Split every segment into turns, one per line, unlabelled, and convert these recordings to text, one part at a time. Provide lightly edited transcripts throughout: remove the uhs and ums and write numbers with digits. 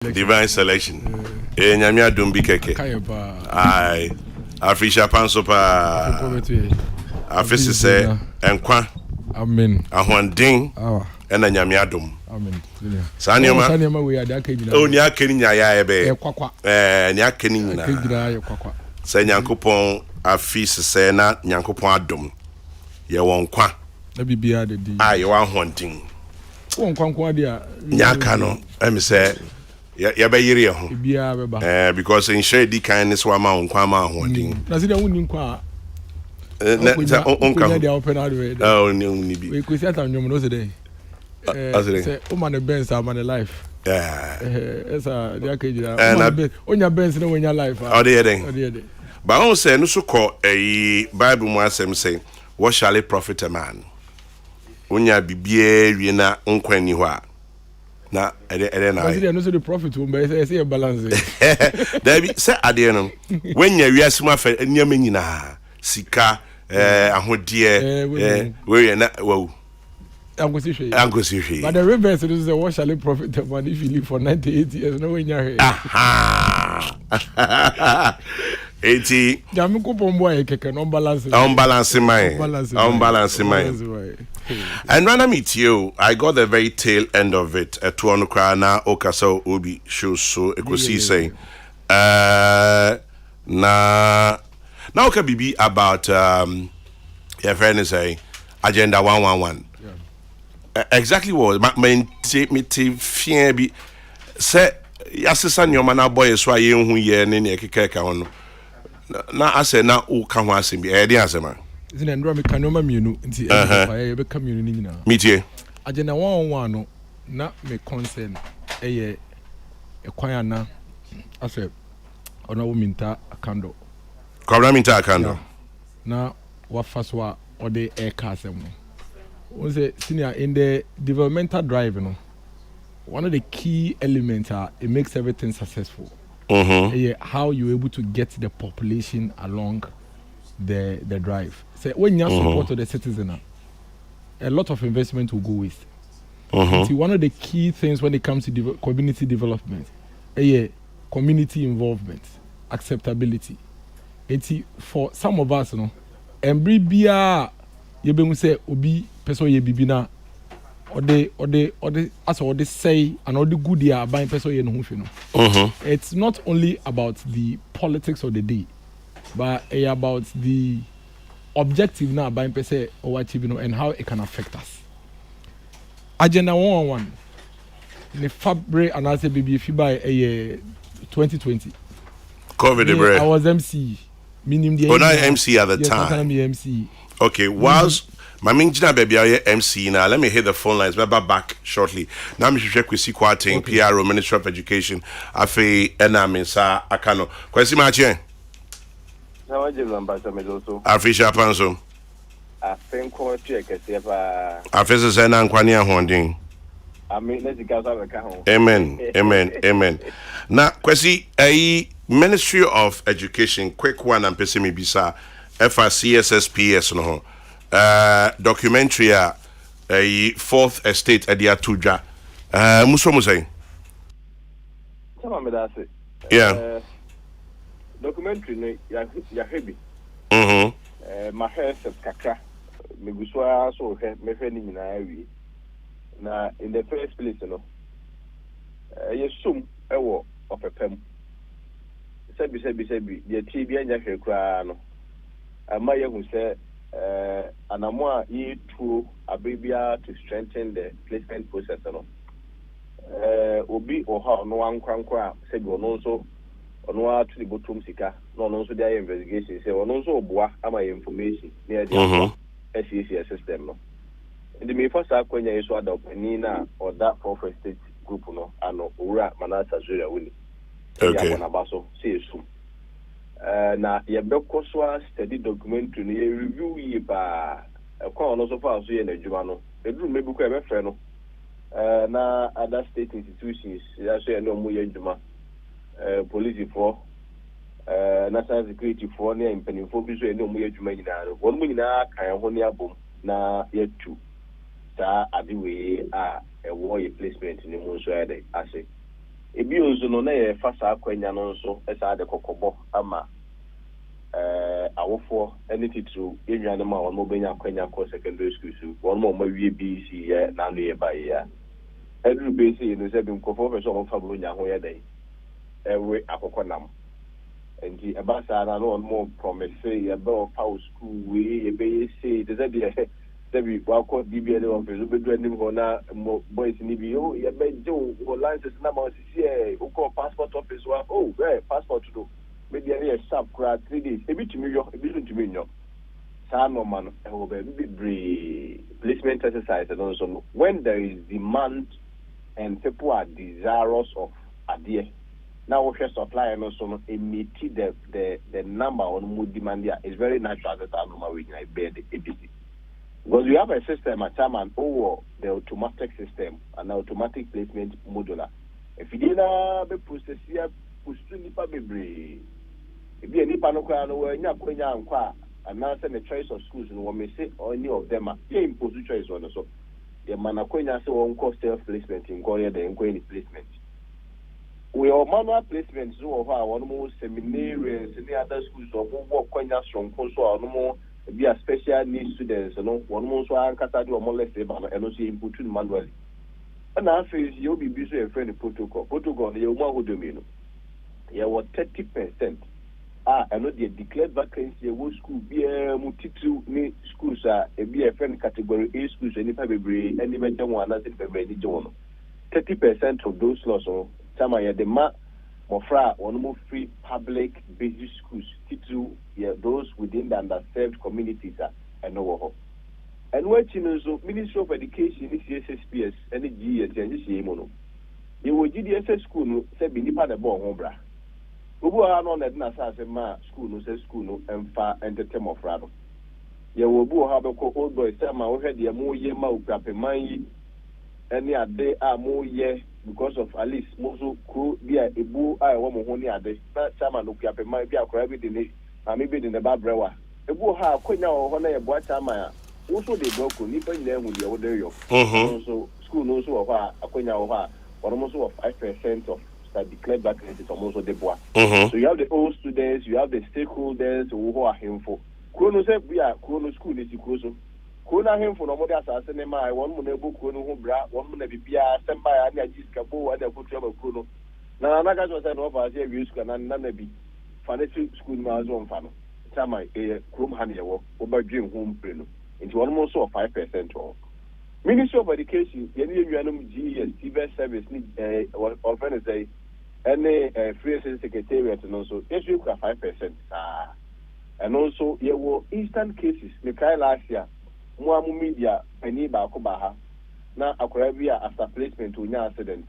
Divine selection. Nyamia dumbi keke. Aye. Afisha panso pa. Afisi se enkwa.
Amen.
Ahwandin. Ena nyamia dum.
Amen.
Sanyama
we ada ka gina.
O ni akeni nya ya ebe.
Kwakwa.
Ni akeni nyina.
Ka gina ye kwakwa.
Se nyankopon afisi se na nyankopon adum. Ye won kwa.
Na bibia de di.
Aye wa ahwandin.
Won kwankwa de a.
Nyaka no. Emi se ya be yiri ho
bia be ba
because in share di kindness wa ma nkwa ma holding
na se de woni nkwa
na onka
dia open out we
ni bi
we kwesi atanyom no se de se o man benz am an life esa dia ka jira onya benz na wonya life
o de yeden ba on say no so ko bible mu asem say what shall it profit a man onya bibie wie na nkwa ni ho a na ede na
I no so the profit will be say balance
there be say ade no when ya wiase ma fa nyama nyina sika ahode we na wow
angosi hwe but the reverse is say what shall it profit the man if you live for 98 years no when ya here
eti
jam ko pombo e keke no balance
mind and when I meet you, I got the very tail end of it. At Tuano Krana, Okaso Ubi shows so it could see saying, now can be about your friend is saying Agenda 111. Exactly what my fear be say assistant your man boy is why you who ye and any keka on. Now I say now who come was in the idea as a man.
Isn't it me kanoma mienu nti e be ka mienu ni nyina
metie
agena 111 no na me concern eye ekwan ana ase ona wo minta akando
kwabra minta akando
na wa faswa ode e ka asem no we say senior in the developmental drive no one of the key elements it makes everything successful how you able to get the population along the drive. So when you support to the citizen, a lot of investment will go with. See, one of the key things when it comes to community development, community involvement, acceptability. And for some of us, every bia you be say obi person ye bibina or they as or they say and all the good ya buying person ye no. It's not only about the politics of the day, but about the objective now by person or achieving and how it can affect us. Agenda 111 the fabric and I say baby if you buy a 2020
COVID
I was MC meaning the
MC at the time.
MC.
Okay, whilst my minjina baby are MC now, let me hit the phone lines. We'll be back shortly. Now me check with Sikwating, PRO, Ministry of Education, Afe Enamensa Akano. Kwesi Machi. Afisha Panso.
I think what you can say about
Afisa Sena and Kwania Honding.
I mean, let's go.
Amen. Now, Kwesi, a Ministry of Education, quick one and Pesimi Bisa, FRCSSPS, no, documentary, a fourth estate at the Atuja. Musomuse. Yeah.
Documentary ya heavy. My hair says kakra. Me guswa so he me fe ni nyina awie. Na in the first place yesum ewo opepem. Sebi the TV anya hwe kra no. Ama yehu se anamo a ye true abibia to strengthen the placement process no. Obi oha no ankwankwa sebi ono so ono to the bottom sika no no so their investigation say ono so oboa ama information near the SCC system no and me first akwanya yeso adopani na or that fourth state group no ano owura manasa zura woni
okay
ya na baso say so na ye bekọ so study documentary no ye review yi ba ekwa ono so fa so ye na adwuma no eduru mebuko e be frɛ no na other state institutions ya so ye no mu ye adwuma police for national security for ne impenifo bi so ene omu adwuma nyina no won mu nyina kan ho ne abom na yetu ta adewe a ewo ye placement ni mu so ade ase ebi onzo no na ye fa saa kwanya no nso esa de kokobo ama awofo any titru enwane ma won mo benya kwanya ko secondary school so won mo wie BC ye na no ye ba ya edru BC no se bi nkofo fe so mo fa bro nya ho ye dai ewe akokonam enti eba saa na no mo promise ye be o pa school we ye be say de se bi wa ko DBL office be do anim ho na boys ni bi o ye be jo o license na ma sisi e o ko passport office wa oh passport do maybe a sharp crowd 3 days a bit to me some man be placement exercise and also when there is demand and people are desirous of idea now we have supply and also meet the number on mood demand there is very natural that I know we can bear the ABC because we have a system at Chairman over the automatic system and automatic placement modular if you didn't be process here push to nipa bebre ebi nipa no kwa no nya kwanya nkwa and now the choice of schools no we may say any of them are impose choice on so the man kwanya say won cost self placement in go here the any placement we are manual placement so of our one more seminarians in the other schools of work kwanya strong so no more be a special needs students no one more so ankasa do more less eba and no see input manually and now face you be busy a friend protocol you mo ho domino yeah what 30% and not the declared vacancy a school be a multitude ni schools be a friend category A schools any baby any better one as if any journal 30% of those laws or some are the ma mofra one more free public basic schools to those within the underserved communities and no and what you know so Ministry of Education is SSPS and the GS and the mono you will GDSS school no say be nipa the ball hombra Ubu no na na sa se ma school no se school no emfa entertain of rado. Ye wo bu ha be ko old boys say ma wo hwe de mo ye ma uprapeman yi any ade a mo ye because of at least mo so kru bia ebu a wo mo ho ni ade na chama no uprapeman bia akora bi de ne ma me bi de ne ba brewa ebu ha akonya wo ho na ye bo chama ya wo so de boko ni pa nyina hu de wo de yo so school no so wo ha akonya wo ha wo mo so 5% of that declared vacancies are also the bois. So you have the old students, you have the stakeholders who are harmful. Chrono said we are chrono school is equal. Chrono harmful no more assassin my one money book chrono bra, one money be a send by any discabo and a good trouble chrono. Now I got an offer here use can none be financial school miles on fan. Time a chrome honey over dream home plano into almost 5% or Ministry of Education, GS, civil service, or Wednesday, any free assistance secretariat, and also, yes, you have 5%. And also, there were instant cases, Mikhail last year, Muamu media, Penny Bakobaha, now Akorabia after placement to an accident.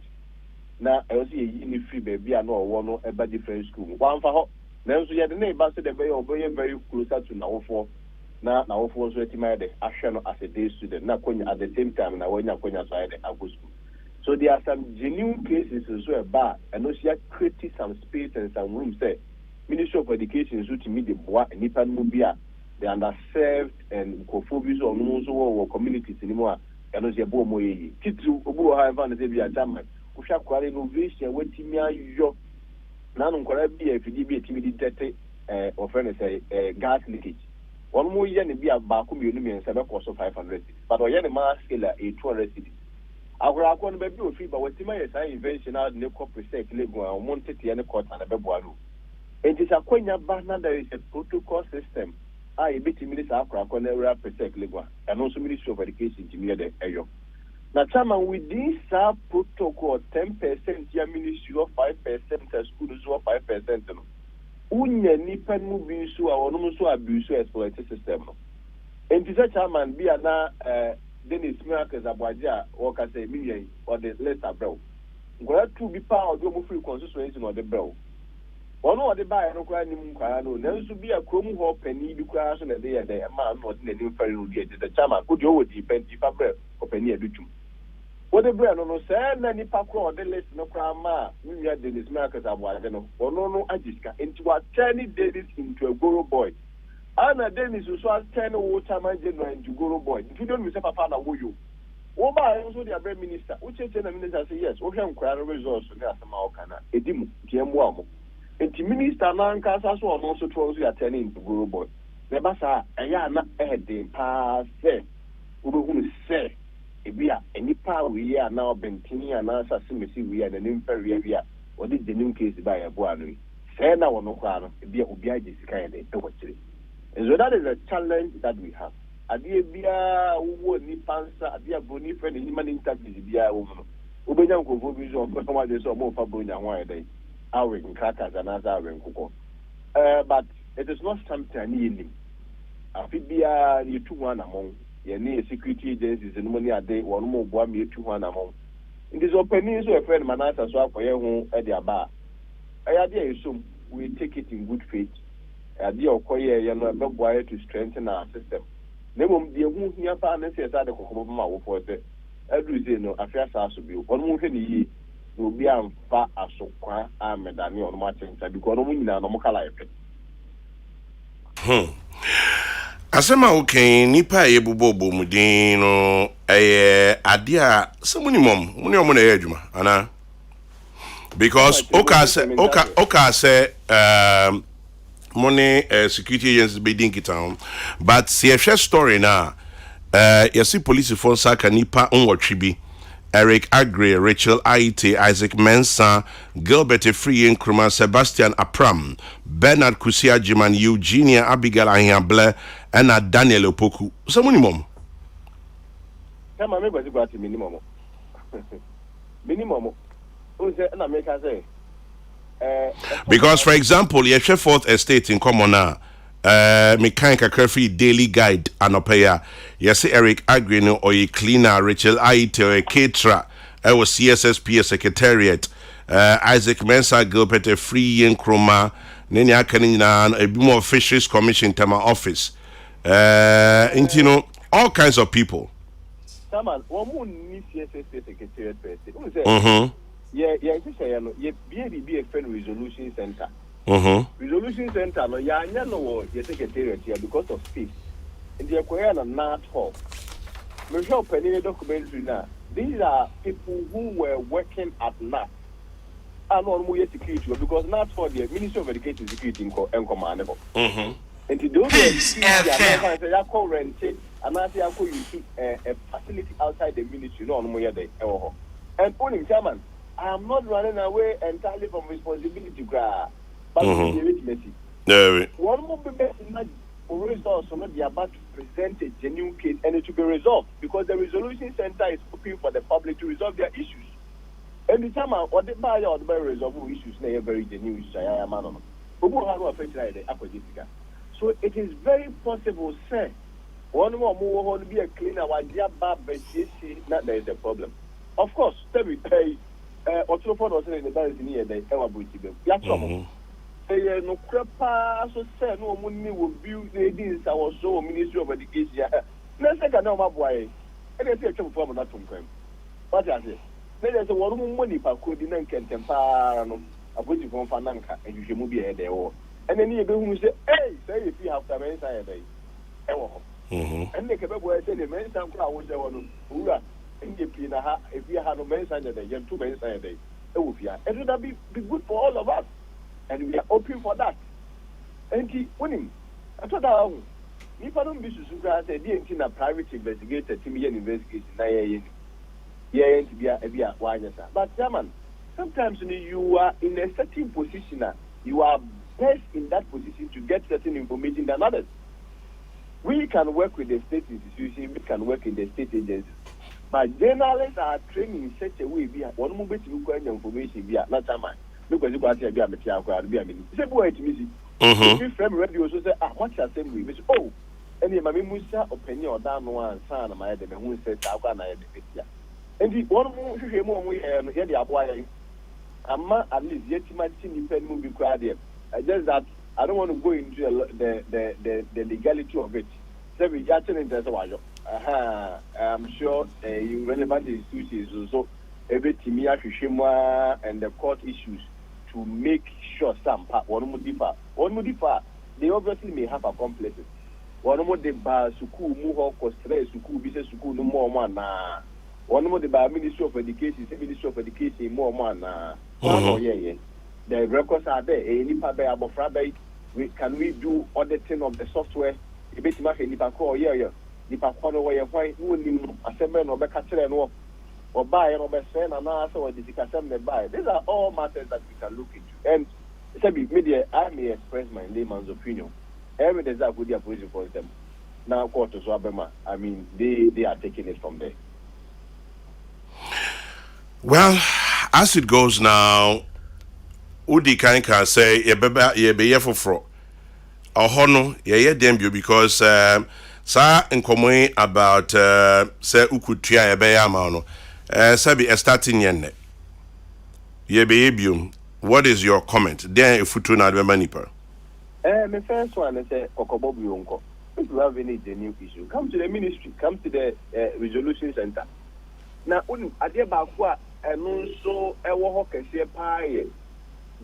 Now, I was a uni free baby, I know one or a bad different school. One for her, then so you had the neighbor said very, very closer to now for. Now for so the action as a day student na at the same time na when yakonya so at school. So there are some genuine cases as well and also create some space and some room say Ministry of Education so to meet the boy and nipa mobia the underserved and cophobia or no so communities anymore and also bo moye titu obu ha van say be atama wo hwa kware innovation wetimi ayo na no kwara bi afidi bi etimi di tete offend say gas leakage one more year be a bakum union 7 cost of 500 but or yen mass scale a 200 cities. Our account baby of free but what my invention out in the corporate lego and wanted the any court and a bebuano. It is a quenya banner there is a protocol system. I bet minister Accra Conera Protect Lego and also Ministry of Education to me the ayo. Now Chama with this protocol 10% your ministry of 5% schools or 5%. Unya nipa mu bi so a wono so abuse exploit system no enti se chairman bi ana Dennis Miracles abwaje a wo ka say million or the less abrow ngora tu bi pa o do mu free constituency no de brew wono o de ba no kwa nim kwa no nanso bi a krom ho pani bi kwa so na de ya de ma no de nim fari no de the chairman ko de o di penti fa brew o pani adutum what the bread no say na nipa kro the list no kra ma nwia Dennis Miracles abwaje no ono no agiska into what turn Dennis into a goro boy ana Dennis so turn water man general into goro boy if you don't say papa na wo you Oba also the Prime Minister, which is the minister say yes, we can create results in the Asama Okana, Edimu, Tiamuamo. And the minister now Casa so also told you attending to Guru Boy. The Bassa, Ayana, Eddie, pass, say, Uru say, if we are any power we are now Bentini and answer Simisi, we are an inferior, what is the new case by a boy? Say now on Okano, be a Ubiaji kind of and so that is a challenge that we have. Adia bia wo ni pansa adia boni friend ni man interview bia wo no obenya nkofo bi so ko ma de so mo fa bonya ho ayedai awe nkaka za na za awe nkoko but it is not something ni afi bia ni tu ho na mo ye ni security agencies no money ade wo no mo boa me tu ho na mo it is opening so a friend manasa so akoye ho e de aba ayade esum we take it in good faith ade okoye ye no beboa to strengthen our system. Nemo die hu hia pa na se sa de kokobo ma wo fo se adu ze no afia sa so bi on mu hwe ni yi no bi amfa asokwa amedane on ma chencha bi ko no mu nyina no mo kala epe
asema okay nipa ye bubobo mudin no ade a se muni omo na ye adwuma ana because oka se money security agencies bidding it down but see a share story now you see police for saka nipa onwotwe Eric Agre, Rachel Aite, Isaac Mensah, Gilbert Free Nkrumah, Sebastian Apram, Bernard Kusia Jiman, Eugenia Abigail Ahiable, and Daniel Opoku. So minimum.
Come on, me go to minimum. Minimum. Who say na make say
because for example your fourth estate in common now mechanical curfew daily guide anopaya yes Eric Agri or a cleaner Rachel Aite or a caterer was CSSP secretariat Isaac Mensah Gilbert Free Nkrumah nene akani na a bit more fisheries commission tema office you know all kinds of people
Saman one CSSP secretariat person yeah, just say no. Be a friend resolution center. Resolution center no. No. Secretariat here because of space. And they acquire a NAT hall. Me show penny documentary now. These are people who were working at NAT. And on more security because NAT for the Ministry of Education Security and Command. And to do this, I call rented and I say I call you a facility outside the ministry. No more day. And only chairman. I am not running away entirely from responsibility, but one more results are not about to present a genuine case and it to be resolved because the resolution center is open for the public to resolve their issues. And the time or the buyer or the resolve issues, they are very genuine. So it is very possible, sir. One more will be a cleaner while the bar, but there is a problem. Of course, also for us in the balance near the Ewabuti. Yatsom. Say no crepa, so say no money will build the deals. I was so Ministry of Education. Let's take a normal boy. And they say a form of that from crime. What I say? There's a one money per code in Kentempa, a body from Fananka, and you should move here there. And then you go who say, hey, say if you have time inside a day. And they can go and say the men's and crowd there one who are. If you have no mention that you have 2 men a day, it would be good for all of us, and we are open for that. And keep winning. I thought if I don't be so I said, a private investigator, Timmy investigation, but German, sometimes you are in a certain position, you are best in that position to get certain information than others. We can work with the state institution, we can work in the state agencies. But journalists are trained in such a way, one moment to look at information, not time. Because you got to be a material, be a minute. It's a boy to me. If you radio, so say, what's the same way? Oh, and the Mammy Musa opinion or down one son of my head, who says, I'll go and the one more we have here, the Abuay. I'm at least yet to my team movie crowd. Just that I don't want to go into the legality of it. So we got to interest a while. I'm sure relevant institutions also every team and the court issues to make sure some part one more differ. They obviously may have accomplices. One more the bar suku muho kostre suku bise suku no more man one of the Ministry of Education, Ministry of Education, more man, the records are there. Any paper about Friday, can we do auditing of the software? A bit much in the call, the corner where you find who assembly or back or buy or send and answer or the assembly buy. These are all matters that we can look into. And media, I may express my layman's opinion. Every day that would be opposition for them. Now, quarters Obama, I mean, they are taking it from there.
Well, as it goes now, Udi can say, ye be for fro. Or hono, ye dembut because, sa in common about, say, ukutia, be amano, sabi, starting yenne. Ye be ebium. What is your comment? Then, if you do not remember nipa.
My first one is Kokrokoo Unko. If you have any genuine issue, come to the ministry, come to the resolution center. Now, Adebakwa and also a walk and say pie.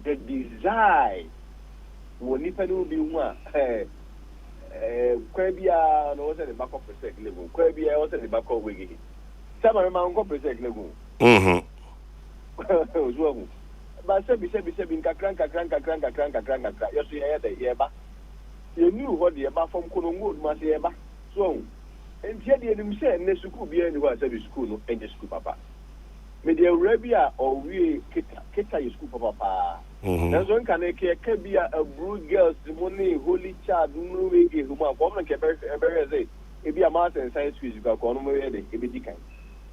The design will be one. Quabia knows at the back of the second level. Quabia was at the back of Wiggy. Some of my uncle protect level. But said, crank. Yes, we had the Yeba. You knew what the Yeba from Kokrokoo must Yeba. So, and yet the himself, Nesuku be anywhere service school, and the school papa. Media Arabia or we Kita school papa. That's one can be a brood girl, Simone, holy child, no way, whom a woman can say, it be a mountain science physical, it be kind.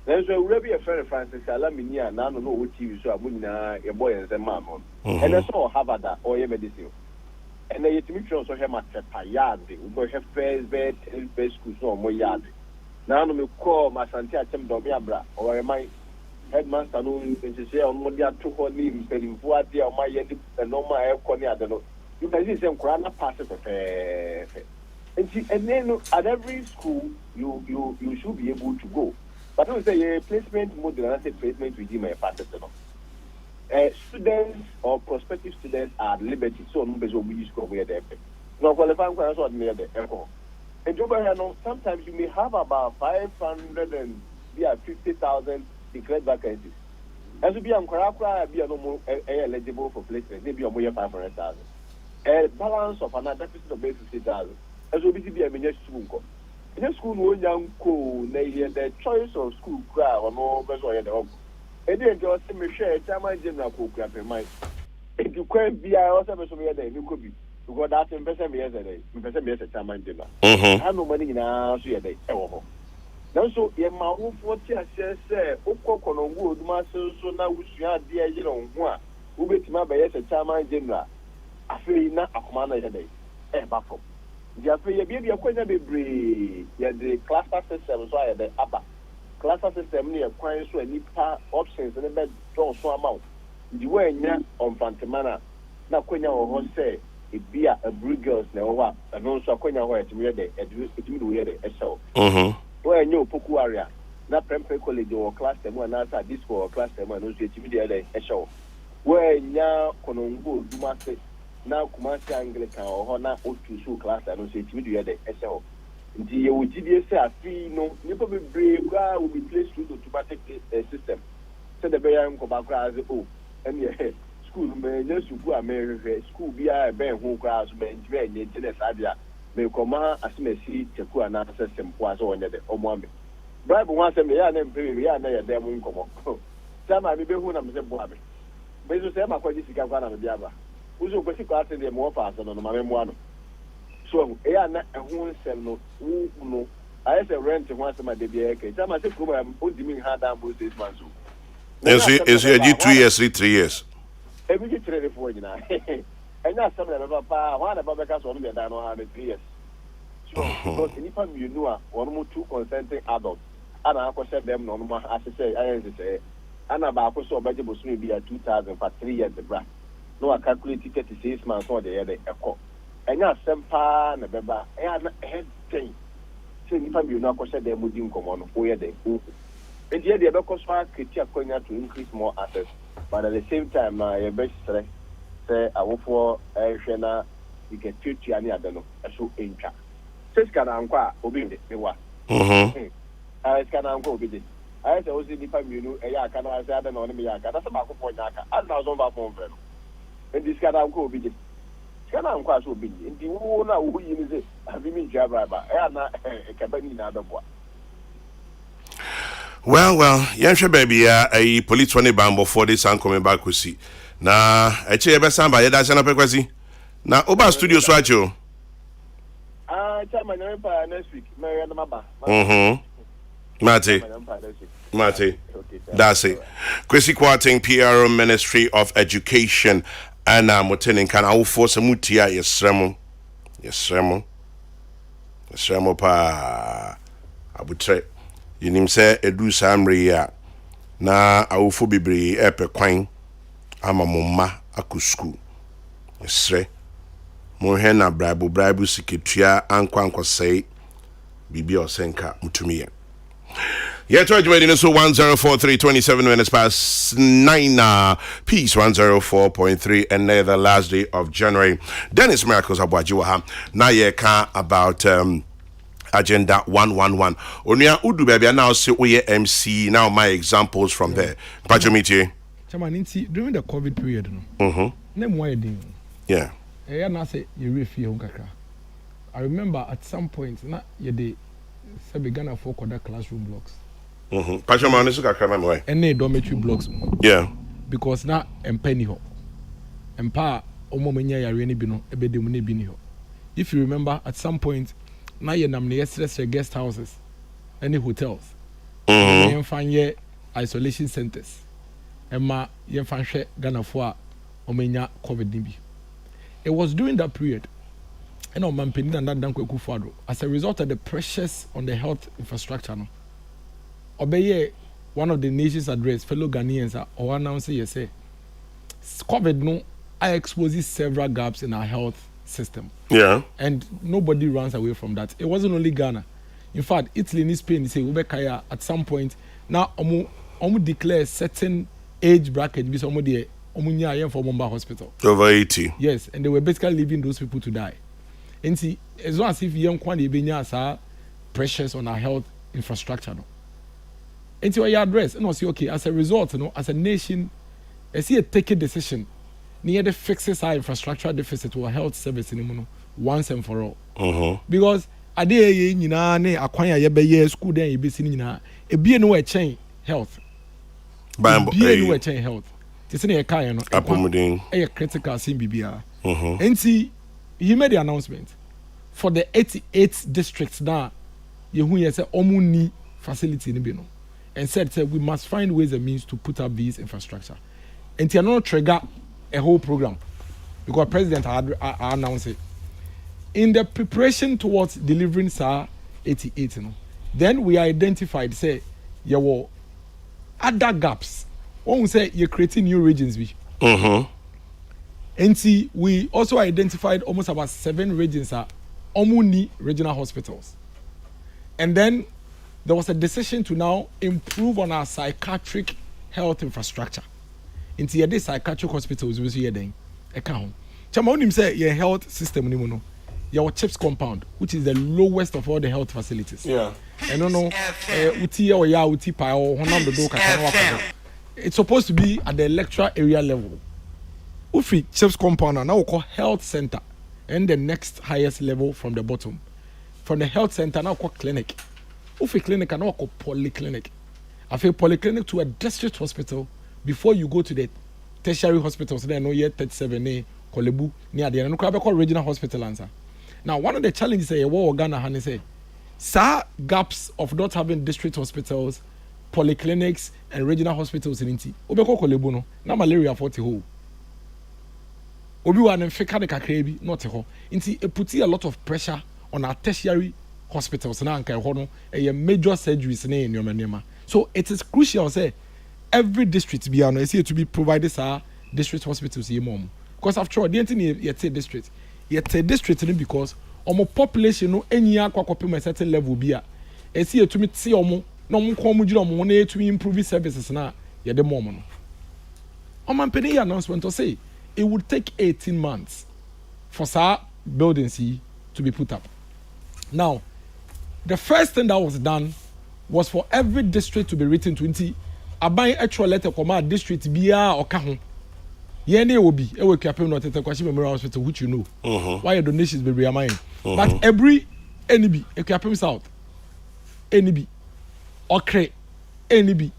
There's a Arabia friend Francis Alaminia, and I don't know what TV so I'm a boy and a mamma. And I saw Harvard or a medicine. And they also have a yard, we have first bed, best school, so more yard. Now, we call my Santia Temdomiabra or my headmaster known to say on what they are too holy, spending 40 or my yet and no my air. I don't know. You can see some crana passes of and then at every school, you should be able to go. But I would say a placement model, and I say placement within my passes. Students or prospective students are at liberty, so numbers will be used where they no qualifying for what near the echo. And sometimes you may have about 550,000 declared vacancies. As to be on Kokrokoo, be no eligible for placement, maybe more 500,000. A balance of another deficit of 50,000. As will be a minister school. In a school, no young cool, the choice of school crowd or no better or the and then you also may share a time general program in mind. If you can't be, I also have some other you could be. Because that's investment yesterday. Investment yesterday, time general. I have no money in our day. Now, so in my own 40 says, Kokrokoo, Master, so now we should dear, you know, who bet my by a time general. I feel not a commander today. Baffle. The affair be a question be brave. Yet the cluster system, so I had the upper. Cluster system near acquiring so any options and the bed draw so amount. The way on Fantamana, now Quenya or say it be a brood girls now, and also Quenya where to read it, it will wear it as so. Where no Poku area, not Prempe College or class them one answer this for class them and also immediately a show. Where now Kokrokoo do must say now Kumasi Anglican or now O2 class and also immediately a show. The OGDS say, no, you probably brave will be placed through the automatic system. So the Bayan Kobakra as oh, and school may just go America, school be a bear who crowds may drain the tennis idea. May command as may see to put an answer some was on the Omwami. Bribe once a million and pay, we are near them in common. Some I be who I'm saying, Bobby. But you say, my question is Gavana of the other. Who's a question to the more fast on the Mamma. So, a who said no, I say rent once my baby. Time I said, I'm putting hard down with this man.
Is it 2 years, 3 years?
Every 3 4 you know. And that's something about one about the cast on the down on 3 years. So, because anytime you know, one more 2 consenting adults, and I could set them normal, as I say, and about so budget was maybe at 2,000 for 3 years. The brand. No, I calculate ticket to 6 months or the other echo. And now, Sempa, Nebeba, and head thing. So, if you know, I said they would come on 4 days. And yet, the other cost to increase more assets. But at the same time, my best say, I will for a Shana, you get 50 and I don't know, a so incha. Says can I inquire, obey the one. I can uncle with it. I say o si nipa mienu e ya aka na say ada na o ne me ya aka na say ba ko po nya aka ada na zo ba fon fre no and this guy am ko obi je kana am kwa so obi ndi wo na wo yi ni say abi mi jia bra ba e na e ka ba ni na do boa.
Well, yɛnhwɛ baabi a police one bambo for this and coming back we see. Na ɛkyɛ yɛbɛsan ba yɛda hyɛ no pɛkwasi. Na oba studio so acho.
Chairman Empire next week. Mary and Maba.
Mate. That's it. Kwesi Kwarteng, PRO Ministry of Education. And Motenen can I force a mutia yesremo. Yesremo pa abutre. Yinim se edu samri ya na awufo bebre epe kwan ama momma akusku. Yesre. Mohe na braibu siketua ankwankosei bibi osenka mutumiye. Yeah, to adjoining so 1043 27 minutes past 9 peace 104.3 and the last day of January. Dennis Miracles Abuajiwaha. Now ye can about agenda 111. Onia udu baby now say we MC now my examples from there. Pajomiti.
Chairman, during the COVID period no. Name why ding.
Yeah.
I na say you refi kakra. I remember at some point na ye dey say began for other classroom blocks.
Pajama nesu kakra mama why.
Any dormitory blocks.
Yeah.
Because na empenny ho. Empa omo menya yare ni bi no ebedem ni bi ni ho. If you remember at some point na ye nam na yesterday guest houses any hotels. Yen fan ye isolation centers. Emma yen fan hwe Ghana fo a omenya COVID ni bi. It was during that period, and on Mampini and Danko Kufado, as a result of the pressures on the health infrastructure. No, Obeye, one of the nation's address, fellow Ghanaians, or announcing, yes, COVID, no, I exposes several gaps in our health system.
Yeah.
And nobody runs away from that. It wasn't only Ghana. In fact, Italy and Spain, say, Ubekaya, at some point, now, Omu declare certain age bracket, be somebody. Omunya for Mumbai Hospital. Over
80.
Yes, and they were basically leaving those people to die. And see, as long as if young Kwani Benya pressures on our health infrastructure. No. And so I address and I say, okay, as a result, as a nation, I see a take a decision near the fixes our infrastructure deficit to our health service once and for all. Because a day in acquire ye school then you be seen a be no change health. Be no change health. It's in a car, a critical scene BBR. And see, he made the announcement for the 88 districts now. You said Omuni facility in Bino and said we must find ways and means to put up these infrastructure. And to not trigger a whole program because President had announced it in the preparation towards delivering SAR 88. Then we identified say there were other gaps. When we say you're creating new regions, and see, we also identified almost about 7 regions are Omuni regional hospitals. And then there was a decision to now improve on our psychiatric health infrastructure. Into your psychiatric hospitals, we see then account. Chama say your health system, your CHIPS compound, which is the lowest of all the health facilities.
Yeah.
And uti or ya uti pa or it's supposed to be at the electoral area level. Ufi CHIPS compound now we call health center, and the next highest level from the bottom. From the health center now we call clinic. Ufi clinic now we call polyclinic. I feel polyclinic to a district hospital before you go to the tertiary hospitals. So they know yet 37A Kolebu near the end. No call regional hospital answer. Now one of the challenges is what Ghana has said, sir, gaps of not having district hospitals, polyclinics and regional hospitals in Inti. Obeko Kolebu no, na malaria 40 ho. Obi wa nemfeka de kakrebi not ho. Inti it puts a lot of pressure on our tertiary hospitals na anka ho no a major surgeries na in your. So it is crucial say every district be an see to be provided sir district hospitals here mom. Because after all the entity yet district. Yet district because omo population no enya kwakopem a certain level bi a esi to me see omo no mo ko mo jira omo na to improve services na ye de mom no. Oman penny announcement to say it would take 18 months for sir buildings to be put up. Now, the first thing that was done was for every district to be written 20. Aban actual letter command district biya or kahun. Yene will be a work up not at the question memorial hospital, which you know. Why your donations be reamined. But every NB, a capim south, NB, Okre, NB.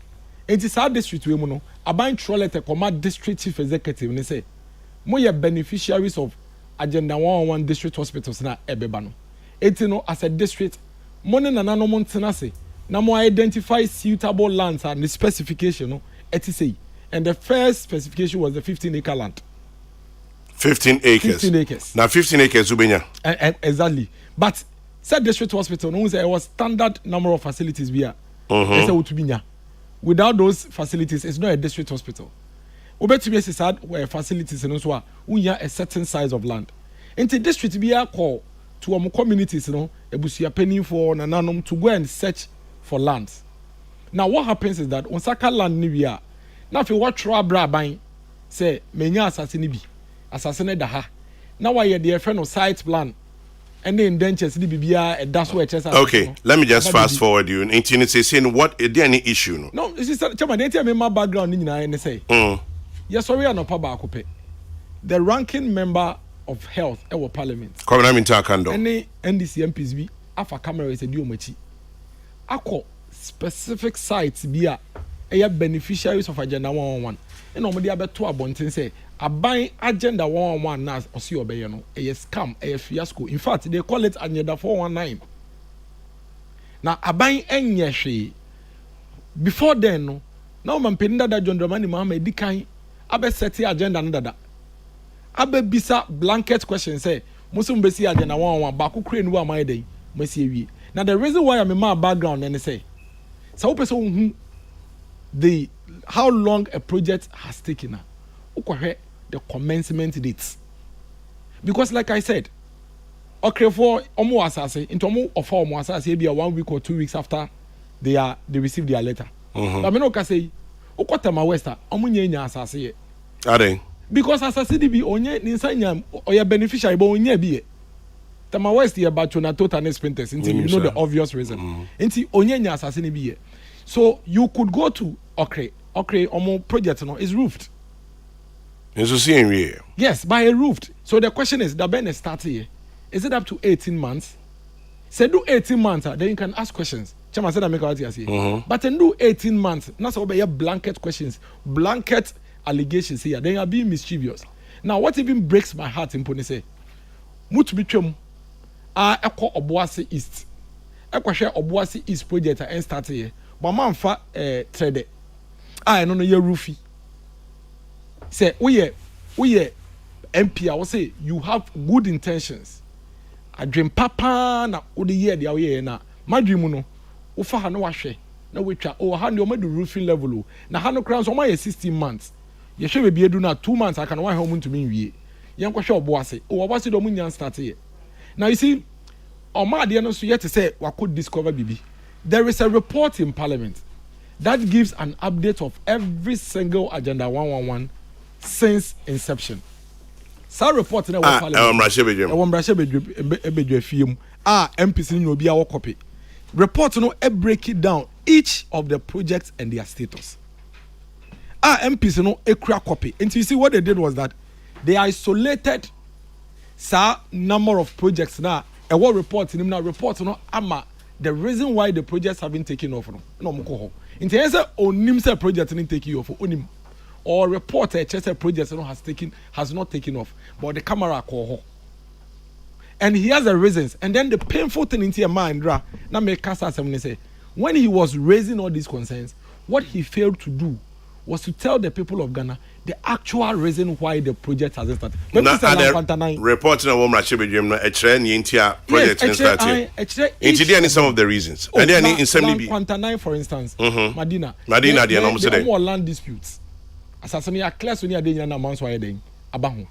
It is our district, we know. Aban troll letter command district chief executive, and they say, Moya beneficiaries of Agenda 101 district hospitals na ebebano. Etino as a district, money na nano montenase. Na mo identify suitable lands and the specification no etc. And the first specification was the 15-acre land.
15 acres.
15 acres.
Now 15 acres ubenya.
Exactly. But said district hospital no say it was standard number of facilities here. They say utubinya. Without those facilities, it's not a district hospital. Ubetumi sad where facilities no so unya a certain size of land. Into district biya call to our communities no ebusia penny for nananom to go and search for lands. Now what happens is that on saka land ni bia na fi what trabra ban say menya asase bi asase da ha na why the friend of site plan and the indentures ni bibia e da so e chesa.
Okay, let me just fast forward you into saying what is there any issue
no this is chama dey tell me my background ni nyina ne say yes sorry anopa ba akope the ranking member of health our parliament
come na minta kando
any NDC MPs bi afa camera is di omachi akọ specific sites bi a beneficiaries of Agenda 101 and omodi abeto abonten say aban Agenda 101 na osi obeye no scam fiasco. In fact they call it Agenda 419. Now aban enye hwe before then no now man peninda da John Dramani Mahama edikan abe set agenda no dada abe bisa blanket question say musum besi Agenda 101 ba ko kure ni wa man den masi ewie. Now the reason why I'm in my background and say so person the how long a project has taken the commencement dates, because like I said okay for omo asase into omo offer omo asase be 1 week or 2 weeks after they receive their letter. But me no ka say ukotama westa omo nya asase ye
are
because asase di bi onye ni nsanya oya beneficiary but onye bi ye Tama West ye ba chona total sprinters until you know the obvious reason until onye nya asase ni bi ye. So you could go to okay omo project no is roofed. Yes, by a roofed. So the question is, the Ben start here. Is it up to 18 months? Say do 18 months, then you can ask questions. Chama said I make out here. But then do 18 months. Not so be blanket questions, blanket allegations here. Then you are being mischievous. Now what even breaks my heart in Pone say, Mutu bitwem eko Obuasi East. Eko share Obuasi East project and start here. But man fa trade. I no ye roofie. Say we MP I will say you have good intentions. I dream papa na odi year dia we na madwem no wo fa ha no wahwe na wetwa o ha ne o madu roofing level o na ha no kran so o ma 16 months ye hwe be edu na 2 months aka na wa ha mu ntumi nwie yen kwa hwe oboase o oboase do mu nyan start here. Now you see o ma de no so yet say we could discover bibi. There is a report in parliament that gives an update of every single Agenda 111 since inception. Sa report na wa parliament MPC ni obi a wo copy report no break it down each of the projects and their status. MPC no ekura copy. And you see what they did was that they isolated sa number of projects na e what report ni na report no ama the reason why the projects have been taken off no mo ko ho. Nti say onim say project ni take you off onim or report a chess project no has not taken off but the camera call ho. And he has the reasons. And then the painful thing into your mind na make Kasa say when he was raising all these concerns, what he failed to do was to tell the people of Ghana the actual reason why the project hasn't started.
Reporting a woman project started. Into some of the reasons. And then in some
for instance, Madina land disputes. Assassinate a class when you are doing an amount why then abahu.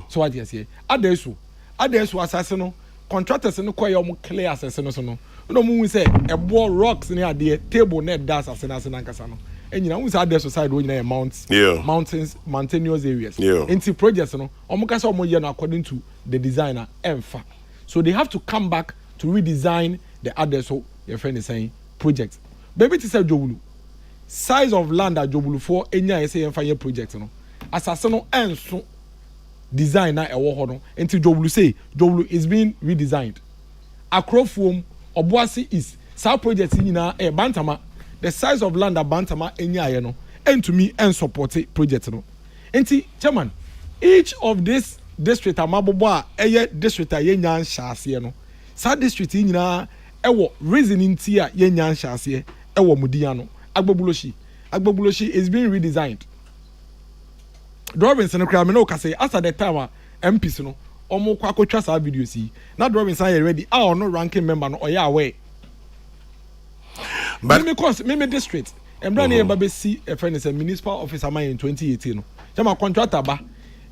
So what you say? Adesu assassin contractors no quite clear assassin so no. No mu say a ball rocks near the table net das assassin ankasa no. And you know we say adesu side when you mountains mountainous areas. Into projects no omo kasa omo ye no according to the designer emfa. So they have to come back to redesign the adesu your friend is saying project. baby to say Jobulu. Size of land that Jobulu for any say fire project no. Assassin no enso design na ewo ho no. Until Jobulu say Jobulu is being redesigned. Akrofom Obuasi is sa project nyina Bantama. The size of land that Bantama enya no. And to me and support it project no. Enti chairman, each of this district amabobo a district a yenyan shase no. Sa district nyina ewo reasoning tia yenyan shase ewo mudia no. Agbobuloshi is being redesigned. Robinson kra me no ka say after the time MPs no omo kwa akotwa sa video si. Na Robinson are ready. Ah no ranking member no oya away. But me district Embrani Babesi a friend is a municipal officer in 2018. Jama contractor ba.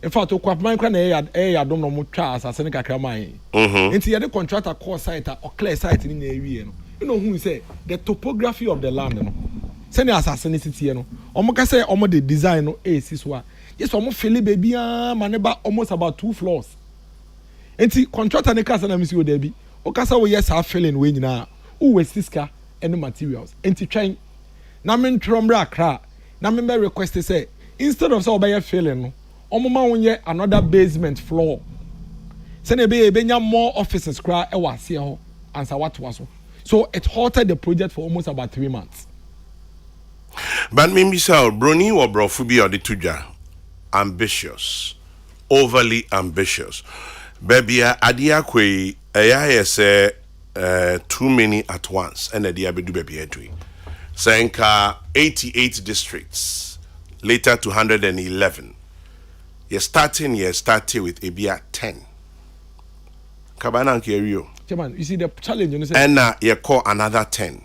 In fact, to kwap man kra na ya dom no mutwa asase ka kra man. Nti ye the contractor call site or clear site in the area no. You know who say the topography of the land no. Send asase ni city no. Omo ka say omo the design no sis wa. Yes omo fele baby maneba almost about 2 floors. Nti contractor ne kasa na misi o there bi. O kasa we yes half filling we nyina. Who we siska any materials. Nti try na men tromra kra na me request say instead of say obey failing no omoma wonye another basement floor say na be nya more offices kra e wase ho answer what was so it halted the project for almost about 3 months.
But me misal broni or brofubi or the tuja ambitious, overly ambitious. Baby adia kwe eya say too many at once and the abedu baby edui. Senka 88 districts, later to 111. You're starting with Abia 10. Kabana Kirio.
Chairman, you see the challenge, you know,
and you call another 10.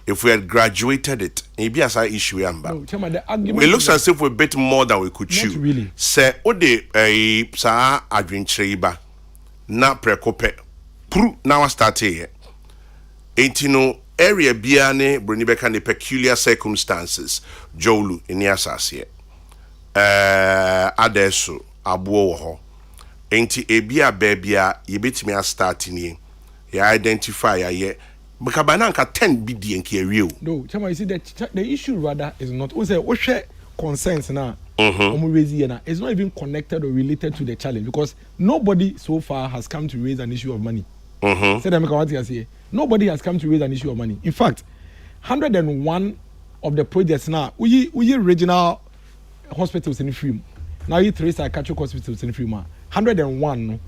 If we had graduated it, maybe as I issue
no, Chairman, the argument
it looks as if we're a bit more than we could chew.
Not really.
Say, Ode, sa adventure na prekope. Pru, now I start here. 18 area biane Brunibeka ne peculiar circumstances Jolu in asase adeso abuo ho enti ebia babia yebetimi start ni ya identify ye because bananka 10 bidi enke awie
no chama you see the issue rather is not we say we share concerns now it's not even connected or related to the challenge because nobody so far has come to raise an issue of money. Say them what you say. Nobody has come to raise an issue of money. In fact, 101 of the projects now, we regional hospitals in Film. Now you 3 psychiatric hospitals in Film. 101 no.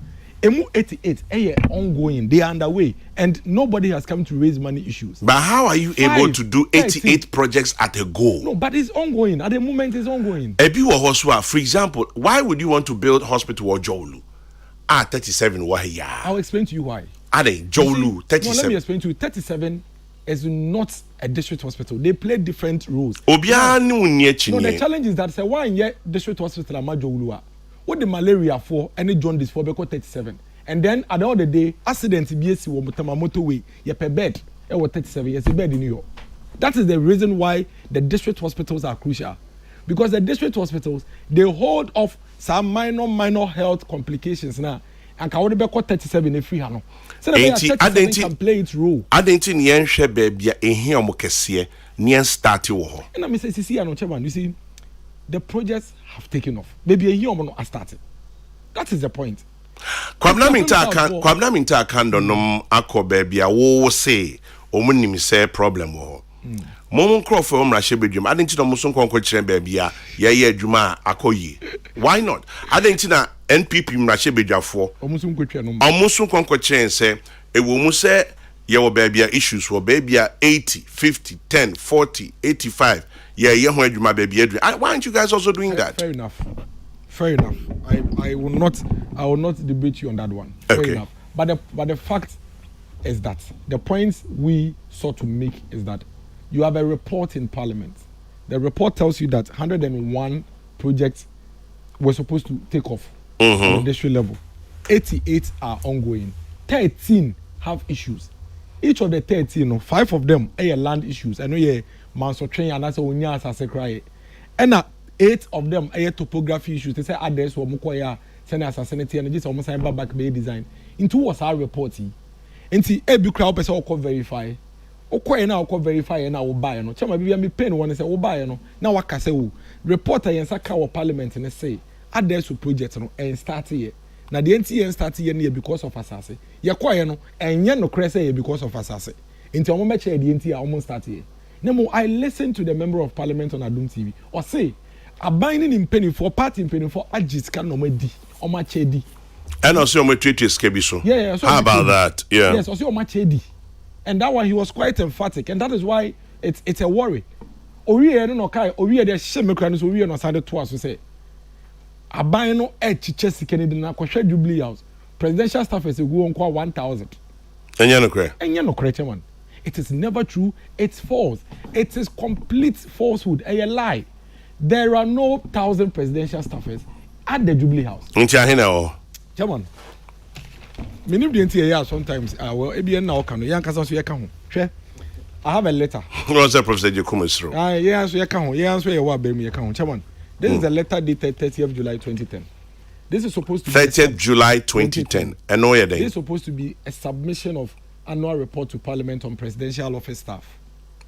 Emu 88 ongoing, they are underway, and nobody has come to raise money issues.
But how are you able to do 88 projects at a go?
No, but it's ongoing. At the moment, it's ongoing.
For example, why would you want to build hospital or Jolu? 37 wahia.
I'll explain to you why.
Jolu 37.
No, let me explain to you. 37 is not a district hospital. They play different roles.
No, the
challenge is that say why in district hospital am Jolu? What the malaria for any jaundice for because 37. And then at the end of the day, accident BSC wo motorway, you per bed, it was 37 years a bed in New York. That is the reason why the district hospitals are crucial. Because the district hospitals, they hold off some minor health complications now. And can only be 37 in free hano. So that can play its role.
I didn't think yen share baby in here mokesie nien start wo ho.
And I mean see no chairman, you see the projects have taken off. Maybe a year has started. That is the point.
Kwamna minta kan donom akọ baby a wo say omunim say problem wo. Momon crofo omrahye bedwum. I didn't know musun konko kire baby a ye adwuma akoyi. Why not? I didn't know NPP mrahye bedwafo.
Omusun kwetwa no.
Omusun konko kire say e wo mu say ye wo baby issues wo baby 80, 50, 10, 40, 85. Yeah, ho adwuma baby adwuma. Why aren't you guys also doing that?
Fair enough. I will not debate you on that one. Fair enough. But the fact is that the points we sought to make is that you have a report in Parliament. The report tells you that 101 projects were supposed to take off on the district level. 88 are ongoing. 13 have issues. Each of the 13, 5 of them are land issues. I know you're Manso train and that's what as a cry. And 8 of them are topography issues. They say address or Mukoya, send us a sanity and just almost back bay design. Into was our reporting. Into every crowd person will verify. okɔ na okɔ verify na wo buy no chama bibia me pen won say wo buy no na waka say wo reporter yen saka wo parliament ne say adesu project no en start here na the enti start here na because of asase ye kɔ no enye no kre say because of asase enti omo me che the enti a omo start here nemo I listen to the member of parliament on Adum TV or say abaning in penny for party in penny for agit can no di omo che di
and also omo treat skebi so
yeah so
how about that
yes also omo che di and that one he was quite emphatic and that is why it's a worry owie no kai owie de hye mekra no so owie no sade to aso say aban no chiche sikene de na kohwe Jubilee House presidential staff is go on 1000 enye no kre chairman. It is never true. It's false. It is complete falsehood. A lie. There are no 1,000 presidential staffers at the Jubilee House. Chairman, many of the sometimes well, I have a letter.
What's that, Professor Jakumis?
Chairman, this is a letter dated 30th July 2010. This is supposed to be
30th July 2010.
This is supposed to be a submission of annual report to Parliament on presidential office staff.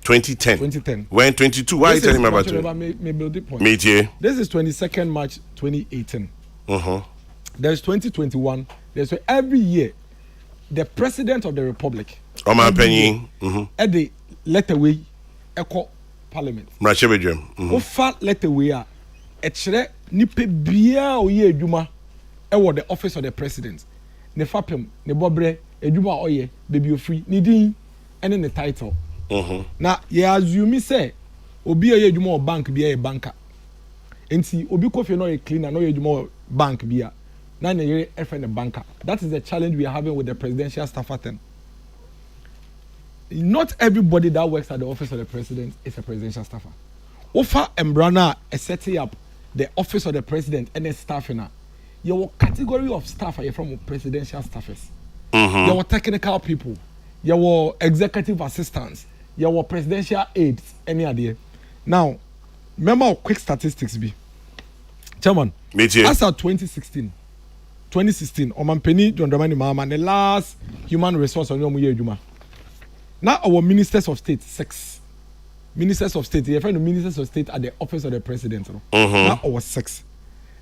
2010. When 22? Why are you telling me about it?
This is 22nd March 2018. There's 2021. There's every year the President of the Republic at the letter way echo Parliament. Ofa letter way a echere nipe bia oye adwuma e the office of the President. Ne fapem ne bobre edwuma oye baby ofri ni din ene ne title na ye assume say obi oye edwuma o bank bia e banker enti obi kofi no e cleaner no ye edwuma bank bia na ne ye efe ne banker. That is the challenge we are having with the presidential staff atten. Not everybody that works at the office of the President is a presidential staffer. Ofa embrana e setting up the office of the President and the staff na your category of staff are from presidential staffers. Your technical people, your executive assistants, your presidential aides, any idea. Now, remember quick statistics be. Chairman, as of 2016, Omampeni John Dramani Mahama, the last human resource on your Juma. Now our ministers of state, 6. Ministers of state, you find the ministers of state at the office of the president. Now our 6.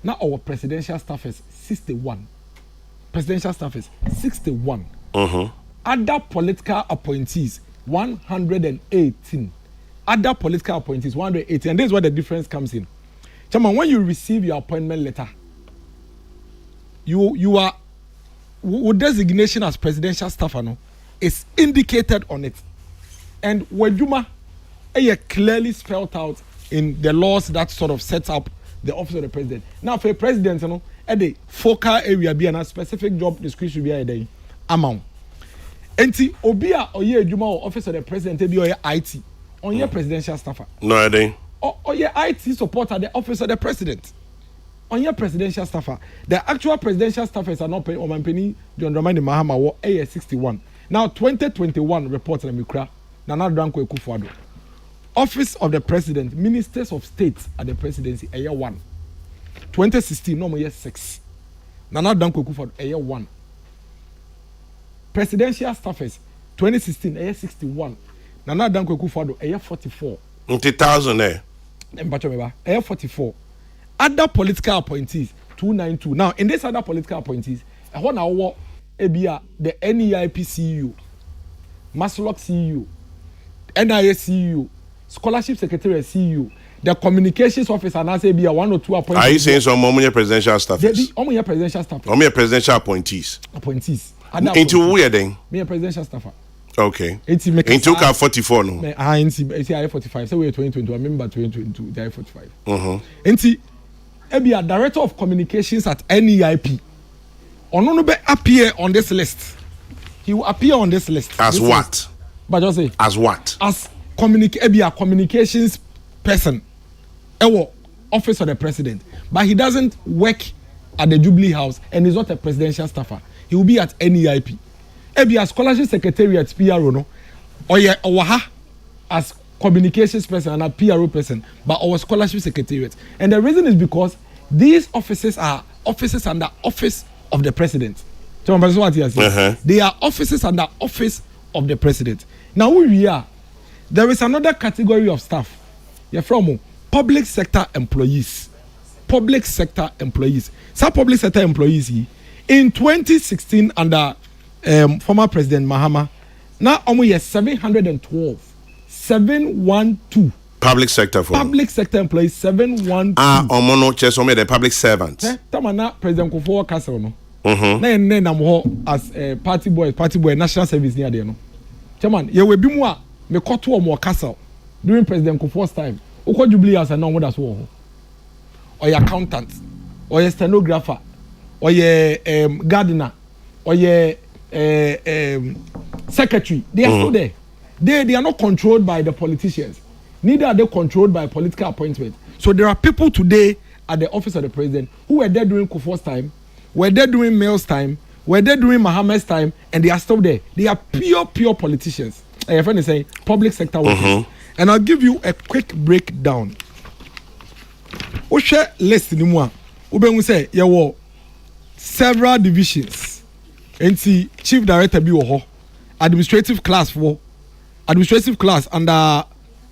Now our presidential staffers, 61. Presidential staffers, 61. Other political appointees, 118. Other political appointees, 118. And this is where the difference comes in. Chairman, when you receive your appointment letter, you are with designation as presidential staffer no, is indicated on it. And Wajuma clearly spelled out in the laws that sort of sets up the office of the president. Now, for a president, you know, at the focal area be a specific job description be a day amount. Enti obia oye adwuma or office of the president be oye IT on your presidential staffer.
No idea.
Or your IT support at the office of the president. On your presidential staffer. The actual presidential staffers are not paying Omampeni John Dramani Mahama war AS61. Now 2021 report na mikra Nana Danko Ekufuado. Office of the President, Ministers of State at the presidency, a year 1. 2016, no more year 6. Nana Danko Ekufuado, a year 1. Presidential staffers, 2016, a year 61. Nana Danko Ekufuado, a year 44.
20,000 eh?
A year 44. Other political appointees, 292. Now, in this other political appointees, I want to Ebia, the NEIP CEO, Maslok CEO, NIA CEO, Scholarship Secretary CEO, the Communications Officer, and I say be a 1 or 2 appointees.
Are you saying some more presidential staffers?
Only presidential staffers.
Only presidential appointees.
Appointees.
Into where then?
Me a presidential staffer.
Okay. Into 44 no.
Into 45. So we are 2022. I remember 2022. They are 45. Into Ebia, Director of Communications at NEIP. Ononobe appear on this list. He will appear on this list.
As this what?
List. But just say.
As what?
As communications person. Ewo office of the president. But he doesn't work at the Jubilee House and he's not a presidential staffer. He will be at NEIP. Ebia scholarship secretary at PRO no. Oye owaha as communications person and a PRO person, but our scholarship secretariat. And the reason is because these offices are offices under office of the president. They are offices under office of the president. Now we are There is another category of staff. You're from public sector employees. Public sector employees. Some public sector employees in 2016 under former President Mahama, now almost 712. 712.
Public sector for
Public sector employees 712.
Omono chesome the public servants.
Tamana President Kufuor Castle no. Na I'm as party boy national service near there no. Chairman, ye we bi mu a me koto omo Castle during President Kufuor's time. Uko Jubilee as na omo da so ho. Or your accountant, or your stenographer, or your gardener, or your secretary. They are still there. They are not controlled by the politicians. Neither are they controlled by political appointment. So there are people today at the office of the president who were there during Kufuor's time, were there during Mills' time, were there during Mohammed's time, and they are still there. They are pure politicians. Your friend is saying public sector workers. And I'll give you a quick breakdown. We share list ni mu a we say there were several divisions. NC chief director bi wo ho, administrative class under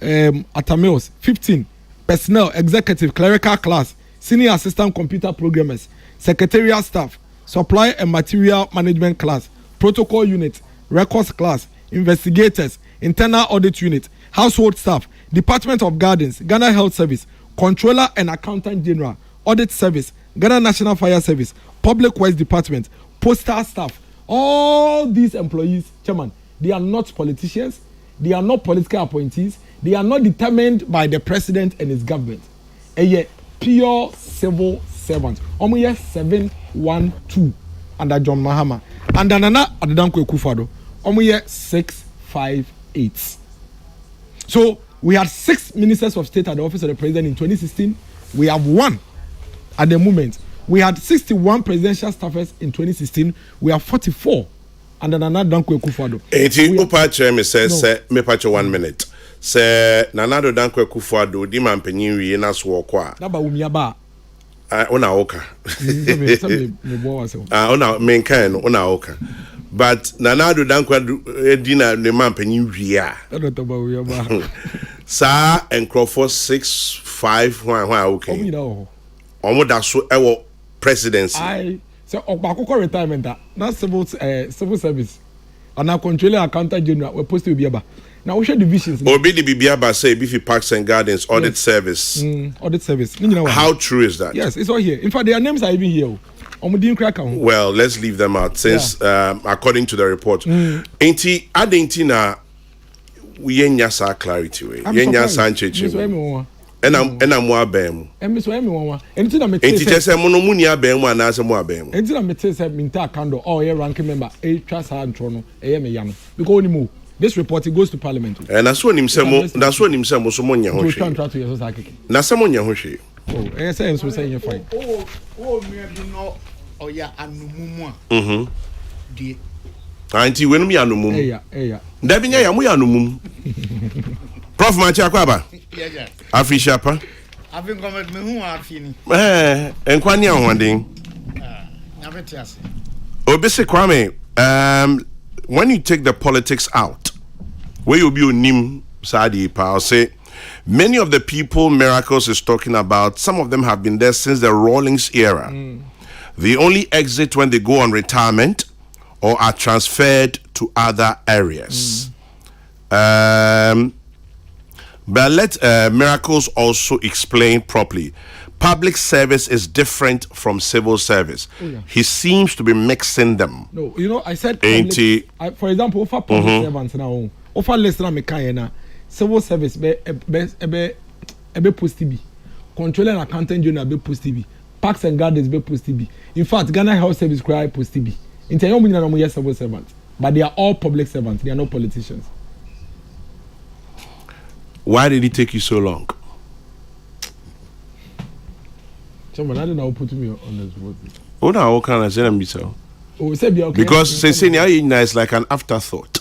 Atamils 15, personnel executive clerical class, senior assistant computer programmers, secretarial staff, supply and material management class, protocol unit, records class, investigators, internal audit unit, household staff, department of gardens, Ghana Health Service, controller and accountant general, audit service, Ghana National Fire Service, public works department, postal staff. All these employees, chairman, they are not politicians, they are not political appointees, they are not determined by the president and his government. And yet pure civil servants. Omo ye 712 under John Mahama. And Nana Adedankwa Akufo-Addo. Omo ye 658. So we had 6 ministers of state at the office of the president in 2016. We have 1 at the moment. We had 61 presidential staffers in 2016. We have 44 under Nana Adedankwa Akufo-Addo.
Eti upa chairman says me patch 1 minute. Say Nana Adedankwa Akufo-Addo di man panyin wie na so kwa.
Na ba wumi aba.
Ona oka. Ona menkan no ona oka. But Nana Adedankwa di na ne man panyin wie a.
Na to ba wumi aba.
Sa enkrofo 6-5 hwan okay. Omo da so ewo presidency.
I say okbakoko retirement na civil service. Ana controller accountant general we post to be aba. Now we share divisions.
Obi the Bibiaba say Bifi Parks and Gardens audit service.
Audit service.
How true is that?
Yes, it's all here. In fact, their names are even here.
Well, let's leave them out since according to the report. Enti adenti na we yenya sa clarity we. Yenya sanchechi. Ena mo abem.
Emi so emi wonwa. Enti na mete.
Enti chese mo no mu ni abem mu ana se mo abem.
Enti na mete say minta kando all year ranking member e twa sa ntro no e me ya no. Because oni mo this report it goes to parliament.
And that's what him say mo so mo nya ho hwe. Na se mo nya ho hwe.
Oh, say so say you fine.
Oh me bi no oya anumumu a. Die.
Anti we no me anumum.
Eya.
Da bi nya ya mo ya anumum. Prof Machi Akwaba.
Yeah.
Afisha pa.
I've comment me who are fini.
Enkwani ahwanden.
Na betiase.
Obese Kwame, when you take the politics out, where you be unim Sadi I'll say many of the people Miracles is talking about, some of them have been there since the Rawlings era. They only exit when they go on retirement or are transferred to other areas. But let Miracles also explain properly. Public service is different from civil service. He seems to be mixing them.
No, you know, I said public, for example, for public servants now, offer less than me civil service be post TB. Controller and accountant general be post TB. Parks and Gardens be post TB. In fact, Ghana Health Service cry post TB. In Tayomu civil servants, but they are all public servants. They are not politicians.
Why did it take you so long?
Someone I don't know put me on this board.
Oh no, what can I say them so?
Oh, say be okay.
Because say it's like an afterthought.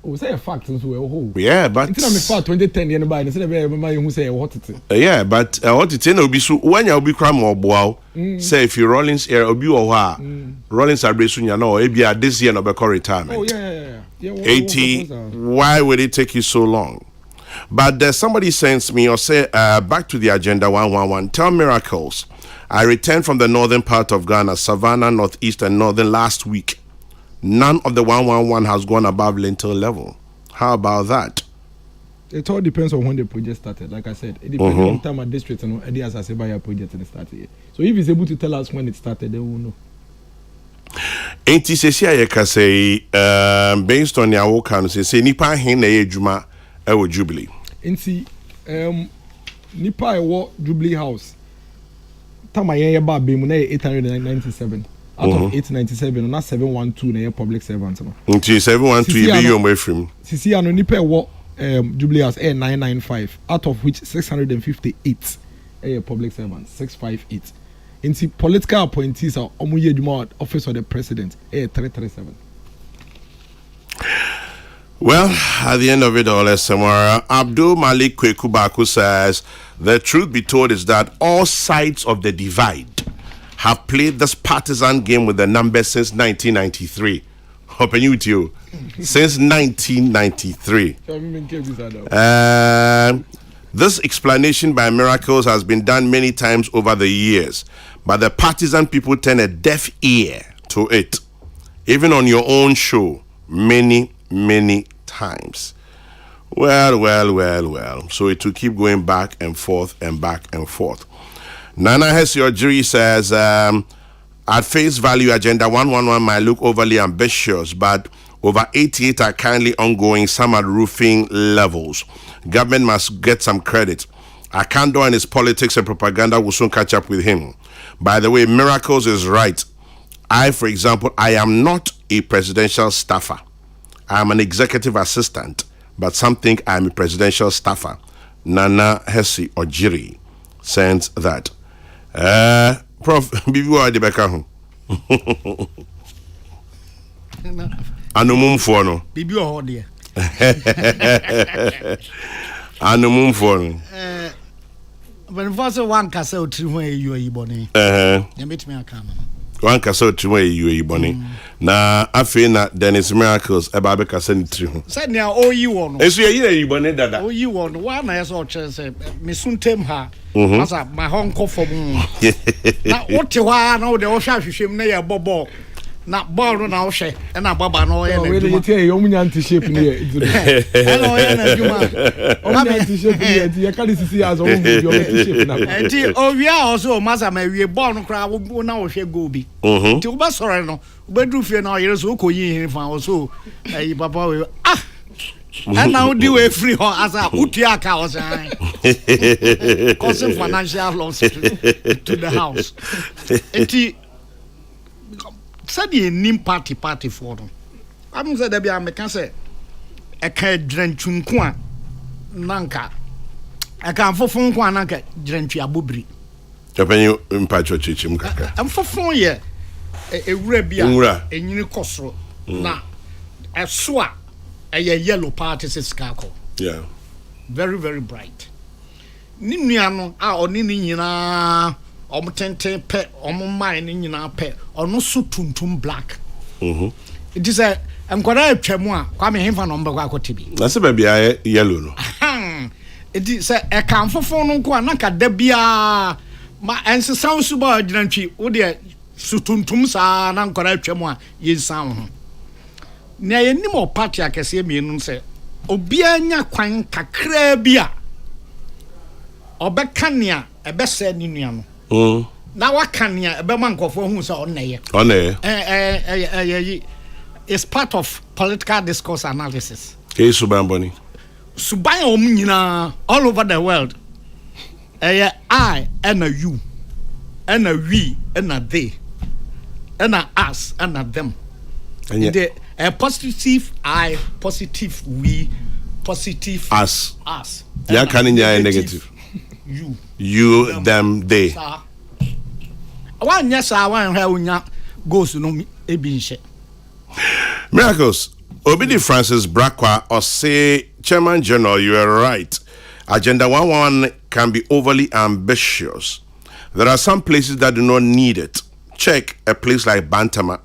Oh, say a fact since we whole.
Yeah, but
it's not me for 2010 year by instead of remember who say what it.
Yeah, but what it will be so when you be crime or wow. Say if you Rollins era obi or wa Rollins abrasun ya no ebia this year no be retirement.
Oh yeah.
80. Why would it take you so long? But somebody sends me or say, back to the agenda 111. Tell Miracles, I returned from the northern part of Ghana, Savannah, northeast, and northern last week. None of the 111 has gone above lintel level. How about that?
It all depends on when the project started. Like I said, it depends on time and district and any as I say by your project and started. So if he's able to tell us when it started, then we'll know.
Ain't he say based on your work and say nipa hin na ejuma e Jubilee.
Ain't nipa e Jubilee House. Tama yen ba be mu na 897. Out of 897, na 712 na public servants no.
Until 712 be your way from.
Sisi ano nipa Jubilee House 995, out of which 658 public servants, 658. Into political appointees are office of the president 337.
Well, at the end of it all, Samara, Abdul Malik Kwekubaku says the truth be told is that all sides of the divide have played this partisan game with the numbers since 1993. Open you with you. Since 1993. This explanation by Miracles has been done many times over the years, but the partisan people turn a deaf ear to it, even on your own show, many times. Well. So it will keep going back and forth and back and forth. Nana Hesiojiri says, at face value, Agenda 111 might look overly ambitious, but over 88 are currently ongoing, some at roofing levels. Government must get some credit. Akando and his politics and propaganda will soon catch up with him. By the way, Miracles is right. For example, I am not a presidential staffer. I am an executive assistant, but some think I am a presidential staffer. Nana Hesi Ojiri sends that. Prof, bibi wa de beka ho. Anumum fo no.
Bibi o ho de.
Anumum fo no.
When first one kasa otri ho eyu ayibone. Ya metimi aka no.
One kasa otri ho eyu ayibone. Na afi na Dennis Miracles eba be kasa ni tri ho.
Say na oyi wo no.
Esu eyi ayibone dada.
Oyi wo no. Wa na yeso chere say mesuntem ha. Asa ma honko fom. Na wote wa na wo de wo hwa hwehwem na ye bobo. Na ball no na wo hwe na baba no ye na
djuma. We dey you munya anti shape ni e.
Hello ye na djuma.
O ma anti shape ni e ye ka sisi as o mu bi o anti shape na.
Enti o wi a also masa ma wi ball no kra wo na wo hwe go bi. Ti wo ba sore no, wo be du fie na o yere so ko yi hin fa o so ayi papa we and now do we free her as a utiaka was causing financial loss to the house. Enti said the nim party for them. I'm said there be a mekan say e ka drentunku a nanka e ka fofon ku nanka drentu abobri.
Open mpacho chichim kaka.
Am fofon ye ewura bia enyini kosoro na eso a yellow part is skako.
Yeah.
Very bright. Ni nuano a oni ni nyina omtenten pe omman ni nyina pe ono so tuntum black. It is a enkwara atwamu a kwa me hemfa no mbekwa akotibi. Na
se ba bia yellow no.
It is a kan fofo no ko anaka da bia ma ensesan su ba gyinantwi wo de sutuntum sa na enkwara atwamu a yensan ho. Na ye nim o party akese mienu se obi anya kwan kakra bia obeka nea ebese ni nua no na waka nea ebe man nkofo hu se oneye it's part of political discourse analysis.
Subamboni
Suban nyina all over the world. I and a you and a we and a they and a us and a them. And a positive I, positive we, positive
us.
Yeah,
can in negative. You, them, they.
One yes, I want how goes no ebinche.
Miracles. Obidi Francis Brakwa or say Chairman General, you are right. Agenda 111 can be overly ambitious. There are some places that do not need it. Check a place like Bantama.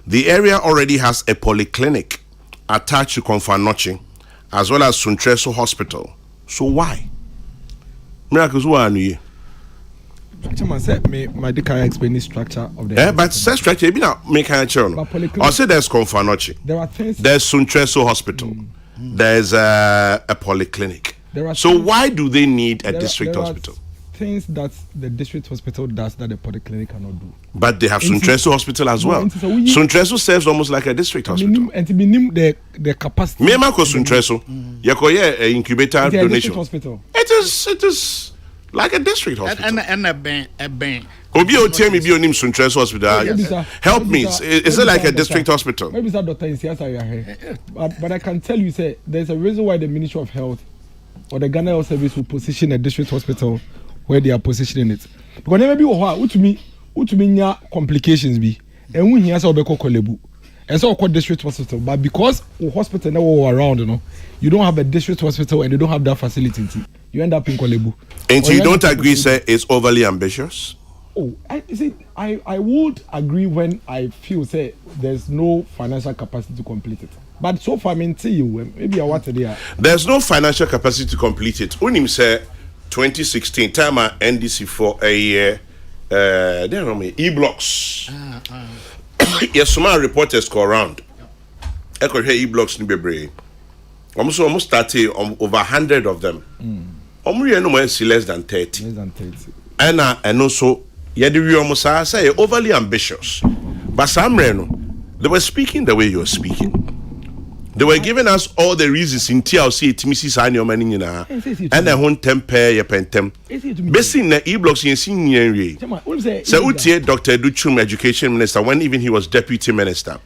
The area already has a polyclinic attached to Konfanochi, as well as Suntreso Hospital. So why? Miracles who are new.
Chairman said, my declare explain the structure of the.
But such structure, you know, make a channel. I say there's Confanochi.
There are things.
There's Suntreso Hospital. There's a polyclinic. So why do they need a district hospital?
Things that the district hospital does that the polyclinic cannot do.
But they have Suntreso Hospital as well. Suntreso serves almost like a district hospital.
And to be named the capacity.
Me mako Suntreso. Yakoye incubator donation. It is like a district hospital.
And a bank.
Obi o tell me be onim Suntreso Hospital. Help me. Is it like a district hospital?
Maybe that doctor in Siasa you are here. But I can tell you, say there's a reason why the Ministry of Health or the Ghana Health Service will position a district hospital where they are positioning it. Because never be what me nya complications be. And we hear so be kolebu. And so called district hospital. But because the hospital now around, you don't have a district hospital and you don't have that facility. You end up in kolebu.
And you don't agree, say it's overly ambitious?
Oh, I would agree when I feel say there's no financial capacity to complete it. But so far, maybe I want to do.
There's no financial capacity to complete it. Unim say 2016 time at NDC for a year. E-blocks. Yes, some reporters go around. I could hear e-blocks in Bebre. Almost 30, over 100 of them. Almost less than 30.
Less than 30.
And also, almost say overly ambitious. But some they were speaking the way you were speaking. They were giving us all the reasons in TLC, Mrs. Anyo Manina, and the home temper, your pentem. Basing the e-blocks in senior. So, Utie, Dr. Duchum, Education Minister, when even he was Deputy Minister.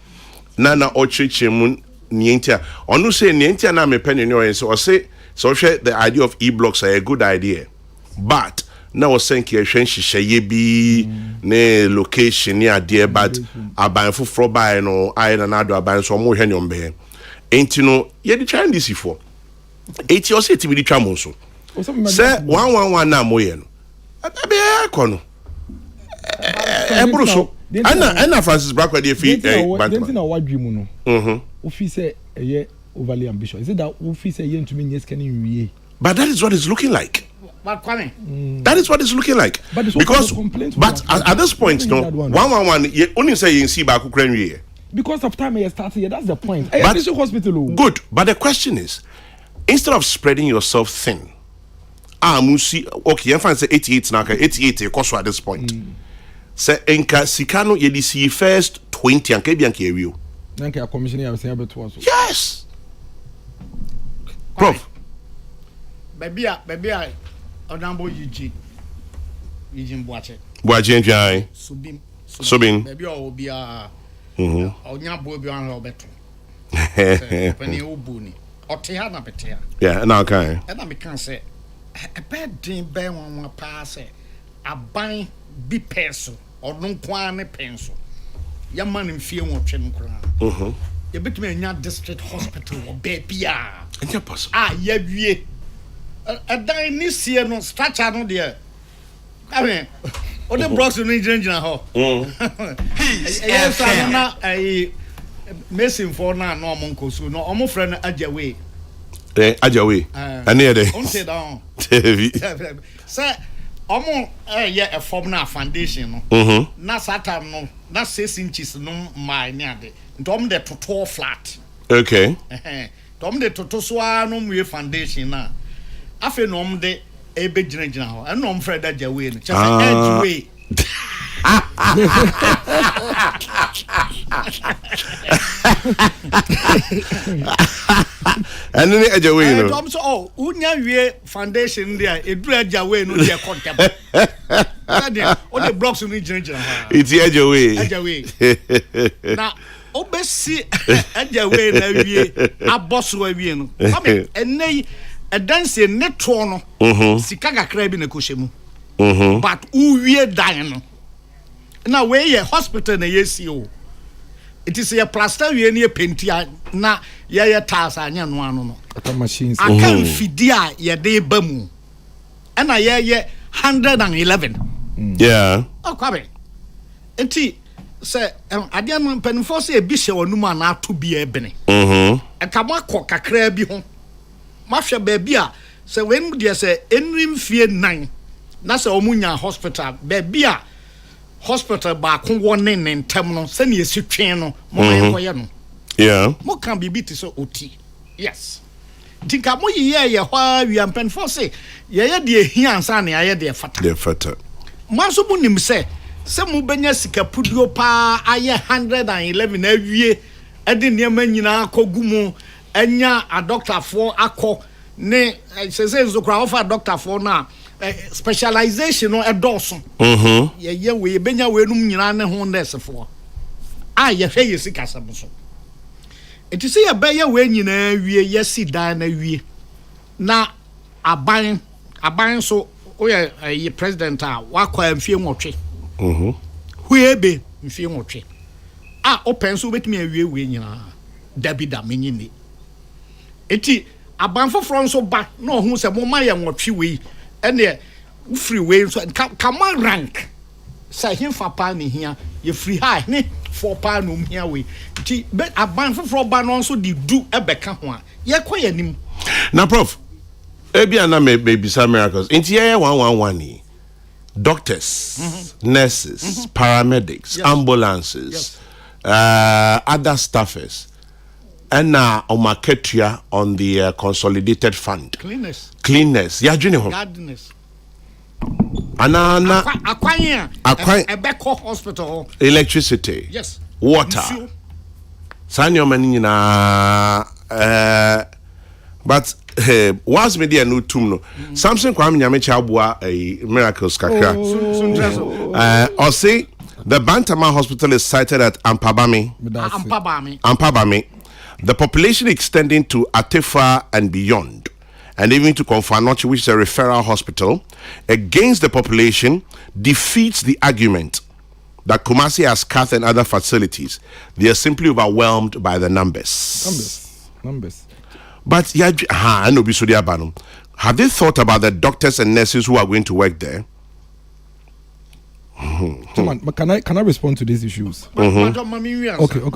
Nana Ochichimun, Nientia. Onu say Nientia na me penny no, so say, so the idea of e-blocks are a good idea. But, now was saying, she be ne location near dear, but I buy for froba no, I and another buy some more henyon bear. Ain't you know, you're the trying this before. 80 or 80 with the tramonso. Say 111 now, Moyen. I kono. Ebruso. Anna Francis Brackwell, the fee.
Officer, a year overly ambitious. Is it that officer yen to me, yes, can you?
But that is what it's looking like. That is what it's looking like. Because, but at this point, no, 111, you only say you see back Ukraine.
Because of time I started, that's the point. But hospital.
Good, but the question is, instead of spreading yourself thin, musi okay, I'm fine say 88 now, 88 cost at this point. Say enka sikano yedisi first 20 and kebi anke area.
Nanka commissioner was able to also.
Yes. Prof.
Baby, Odambo Eugene Boache.
Boache Njai. Subin.
Baby Obia. Onya boy be on Roberto. When you buni. Otea na betea.
Yeah, now okay.
And I can say a bad dream bear one pass a bang be pencil or no quane pencil. Young man in fear won't chin crown. You bet me in district hospital or baby.
And your pass.
Yeah. A dying this year no structure no dear. I mean, what the blocks in engine ho. Yes, I'm not a missing for now, no monko, so no, almost friend Ajaway.
Ajaway. And near the
on sit down. Sir, almost a form now foundation. Not Saturn, no, not 6 inches, no, my near the Dom de Toto flat.
Okay.
Dom de Toto no foundation now. I feel no de a big general, and no Fred Ajaway, just an edge way.
And then edge away.
Oh, Unya foundation there, a dredge away, no dear contempt. All the blocks in region.
It's edge away.
Edge away. Now, obesi edge away, a boss away. I mean, and nay, a dancing net trono, Sikaga crab in a cushemu. But who we dying? Now, where ye hospital na yesio. It is a plaster we near pentia na ya tas anya no ano no.
Machines.
I can fidia ye de bamu. And I ye 111.
Yeah.
Oh, kwabe. Enti say adia no penfo say bi hye wonuma na to bi ebene. E ka makọ kakra bi ho. Mahwe ba bi a So when they say enrim fie 9 na say omunya hospital be a hospital ba ko won ne ntem no se ne esi twen no mo koye no
yeah
mo kan bibi ti so oti yes tinka mo ye hwa wi ampen for say ye de ehia ansa na ye de fata mo so mu nim se mo benya sika puduo pa aye 111 na wie edi niam nyina kogumu enya a doctor for akọ ne say nzo kra offer doctor for na specialization no edoso ye we benya we num nyina ne ho nurse for ye hwe ye sika sam so enti say ye be ye we nyina wie ye si dan na wie na aban so ye president a wakọ amfie nwotwe huebe mfie nwotwe open so betimi awie we nyina dabida menyini eti aban foforo so ba na ohun se mo ma ye nwotwe we ene free we so kama rank sa himfa pa ne hia ye free high ne for pa no hia we eti aban foforo ba no so di du ebeka ho a ye koye nim
na prof ebia na me bisa miracles enti ye 111 doctors nurses paramedics ambulances other staffers and now omaketua on the consolidated fund cleaners ya dwene ho
gardeners
anana
akwan ebeko hospital
electricity
yes
water sanyo mani nyina but was media no tum no Samson kwam nyame cha aboa miracles kakra or say the Bantama hospital is sited at Ampabami. The population extending to Atefa and beyond, and even to Konfanochi, which is a referral hospital, against the population defeats the argument that Kumasi has Cath and other facilities. They are simply overwhelmed by the numbers. But have they thought about the doctors and nurses who are going to work there?
Come on, can I respond to these issues? Okay,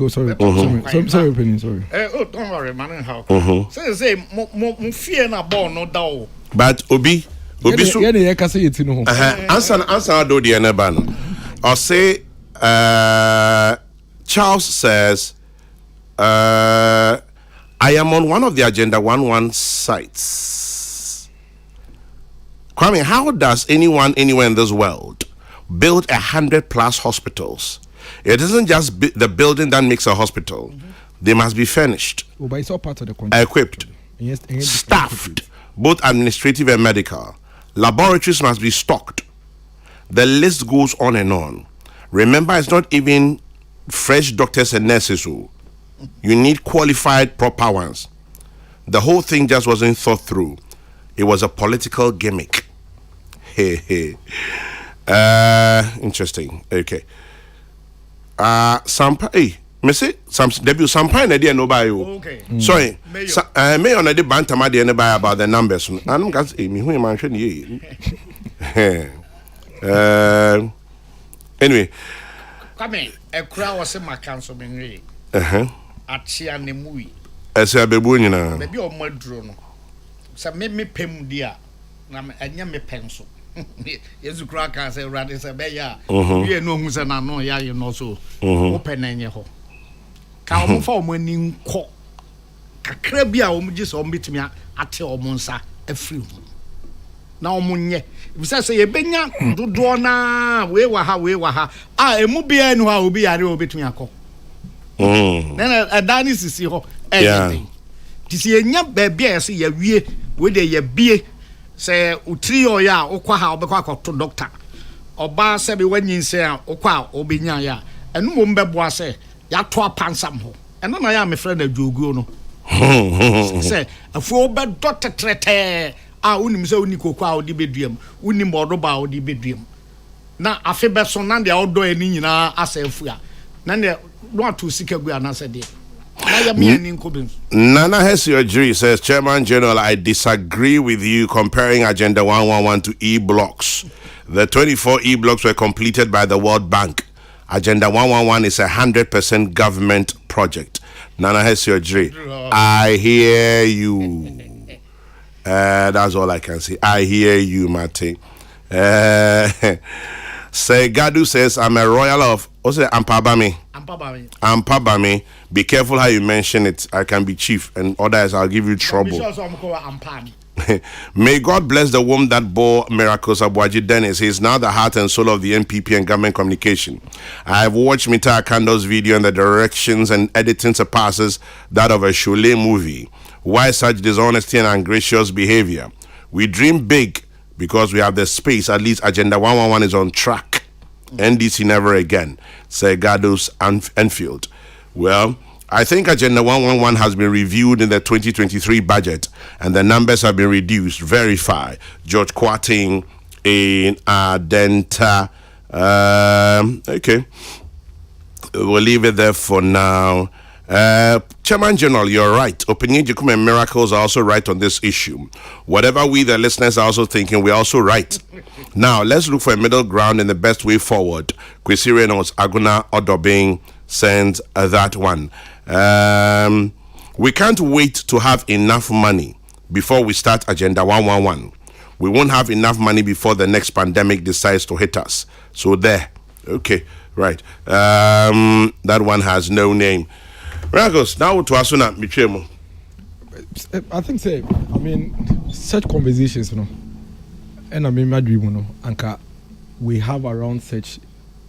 sorry. Sorry, opinion, sorry.
Don't worry, man. How? Say, mo fear na born no down.
But Obi so answer do the neban. Or say Charles says I am on one of the Agenda 11 sites. Kwame, how does anyone anywhere in this world build 100+ hospitals? It isn't just the building that makes a hospital. They must be furnished,
but it's all part of the contract.
Equipped, staffed, both administrative and medical. Laboratories must be stocked. The list goes on and on. Remember, it's not even fresh doctors and nurses who you need qualified proper ones. The whole thing just wasn't thought through. It was a political gimmick. Interesting. Okay. Missy, some debut Sampai idea no buy you.
Okay.
Sorry. May on the bantama the buy about the numbers. I'm going to me who mentioned ye. Anyway.
Come in. A crowd was in my council in Achia Nemui.
As a baboon,
maybe on my drone. So make me pem dear. And you me pencil. Yes, you crack and say, Radis a bear. You know who's an unknown, ya, you know so. Open any ho. Come for when you call. Cacrebia, just omit me at your monsa, a few. Now, Munye, if I say a benya, do dona, we were ha. A mubia and how will be a little bit me a call. Then a Danis is your everything. Tis a young baby, I see a weir with a beer. Say utri o ya okwa ha obekwa to doctor oba se be wanyin se okwa obinya ya enu mo mbeboa se ya to apansam ho eno na ya me friend adwoguo no se afu obe doctor trete unim se uni kokwa odi beduam unim odoba odi beduam na afe be so na de odo ani nyina asafu a na ne no atu sika gu anase de
Nana Hesiodri says, Chairman General, I disagree with you comparing Agenda 111 to E-blocks. The 24 E-blocks were completed by the World Bank. Agenda 111 is 100% government project. Nana Hesiodri, I hear you. That's all I can say. I hear you, Martin. Say Gadu says I'm a royal of Ampabami. Ampabami. Be careful how you mention it. I can be chief, and others I'll give you trouble. May God bless the womb that bore miracles. Abuaji Dennis. He is now the heart and soul of the NPP and government communication. I have watched Mita Akando's video and the directions and editing surpasses that of a Cholet movie. Why such dishonesty and ungracious behavior? We dream big because we have the space. At least Agenda 111 is on track. NDC never again. Say Gados Enfield. Well, I think Agenda 111 has been reviewed in the 2023 budget and the numbers have been reduced. Verify. George Quating in Adenta. Okay. We'll leave it there for now. Chairman General, you're right. Opinion Jikume and Miracles are also right on this issue. Whatever we, the listeners, are also thinking, we're also right. Now, let's look for a middle ground and the best way forward. Kwesi Reynolds, Aguna Odobing sends that one. We can't wait to have enough money before we start Agenda 111. We won't have enough money before the next pandemic decides to hit us. So there. Okay, right. That one has no name. Ragos, now to Asuna Michemo.
I think I mean such conversations, and I mean my dream, Anka, we have around such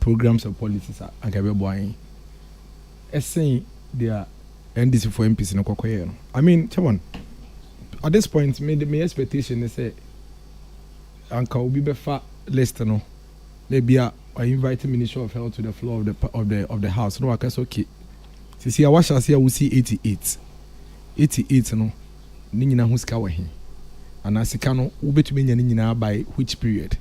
programs and policies Anka we buying. Saying their NDC for MPs in Kokrokoo. I mean, come on. At this point, my expectation is say Anka will be befa list, Maybe I invite the Minister of Health to the floor of the house. No, I guess okay. See, I watch us here. We see 88. 88, Nina who's kawahi. And as no, we bet me Nina by which period?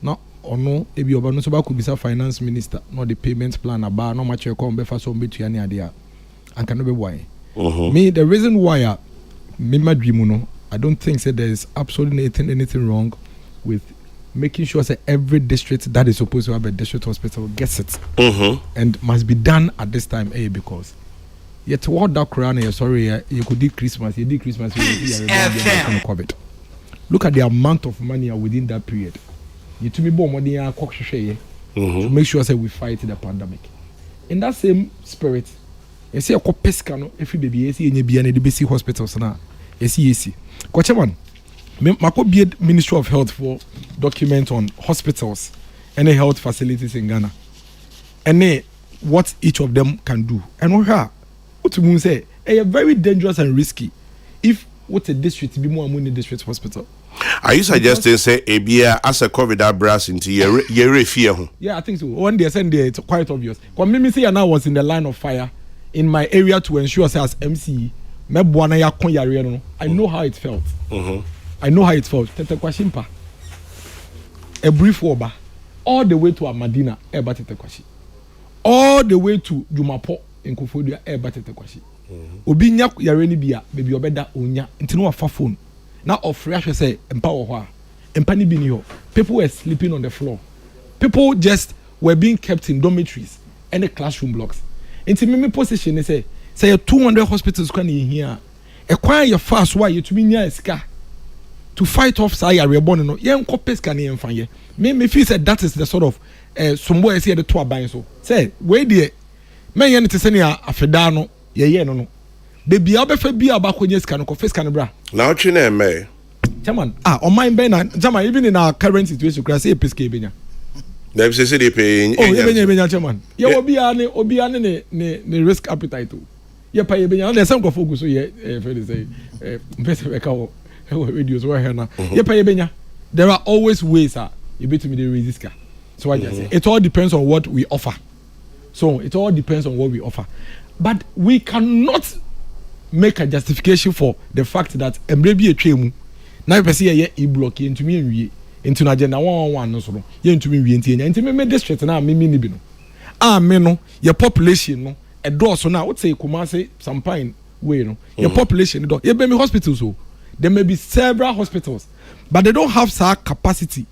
No, or no, if you no so could be a finance minister, not the payment plan about no much you come before some bit any idea. And cannot be why. Me, the reason why me my dream, I don't think that there is absolutely anything wrong with making sure that every district that is supposed to have a district hospital gets it, and must be done at this time. Because yet what that crown, sorry, you could do Christmas, you did Christmas, you COVID. Look at the amount of money within that period. You to me more money to make sure that we fight the pandemic. In that same spirit, you see a pescano if you be AC and you be an EDBC hospitals now. AC. Kwachaman. Mako be Ministry of Health for document on hospitals and health facilities in Ghana, and what each of them can do. And what you say, very dangerous and risky. If what a district be more money district hospital.
Are you suggesting say Abia as a COVID brass into your fear?
Yeah, I think so. One day I said it's quite obvious. Because me say I was in the line of fire in my area to ensure say as MC, I know how it felt. I know how it felt. Tete Kwashimpa. A brief over. All the way to Amadina, Eba Tete Kwashi. All the way to Jumapo in Kofodia, Eba Tete Kwashi. Obinya Yareni Bia, baby Obeda Unya, Intino of phone. Now of fresh say, empower. Empani Binio. People were sleeping on the floor. People just were being kept in dormitories and the classroom blocks. Into me position, they say 200 hospitals can in here. Acquire your fast why you to be near a scar. To fight off Saya reborn no yen kopes can yen fan me feel said that is the sort of somewhere see the two aban so say we dey men yen te sene afeda no ye no baby obefa bi abakonye scan no kopes can bra
now chine me
chairman on my ben chairman even in our current situation cry say peske benya
dem say dey pay
benya chairman ye obi ane ne risk appetite ye pay benya na some go focus so ye say mpese be ka videos were here now. There are always ways you bet me the resist. So I just say it all depends on what we offer. But we cannot make a justification for the fact that maybe a tremu now if I see a block into me into agenda 111 no so you into me into me district now me no me no your population no a door so now would say Kumasi Sampine way no your population do you be me hospitals so there may be several hospitals, but they don't have such capacity.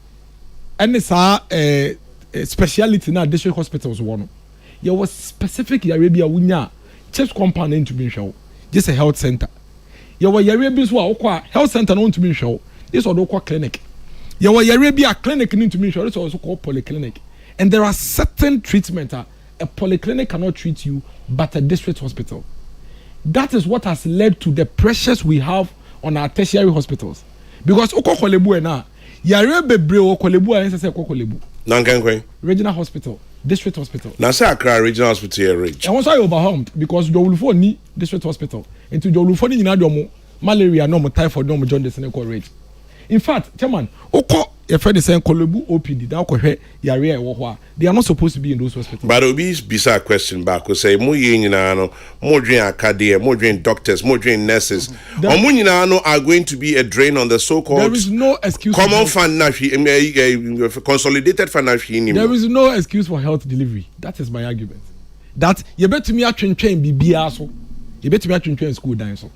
And it's a speciality in our district hospitals. One, there was specific Arabia Winya chest compound into being show, just a health center. Your area be so health center no to be show. This or do clinic. Your area be a clinic need to be show. This also called polyclinic. And there are certain treatment a polyclinic cannot treat you, but a district hospital. That is what has led to the pressures we have on our tertiary hospitals. Because okokolebu na yare bebre okolebu a say okokolebu.
Nankankwen.
Regional hospital, district hospital.
Na say Accra regional hospital here rich.
And once I overwhelmed because Jolufo ni district hospital. Into Jolufo ni nyina do malaria no mo typhoid no mo jaundice na ko rage. In fact, chairman, oko your friend is saying Kolebu OPD, that kohwe yare wo they are not supposed to be in those hospitals.
But Obi bisa question back we say mo ye nyina no mo dwen academia, mo dwen doctors, mo dwen nurses. Or mo nyina no are going to be a drain on the so-called
there is no excuse
common fund consolidated fund.
There is no excuse for health delivery. That is my argument. That you bet me atwentwen bibia so. You bet me atwentwen school dan so.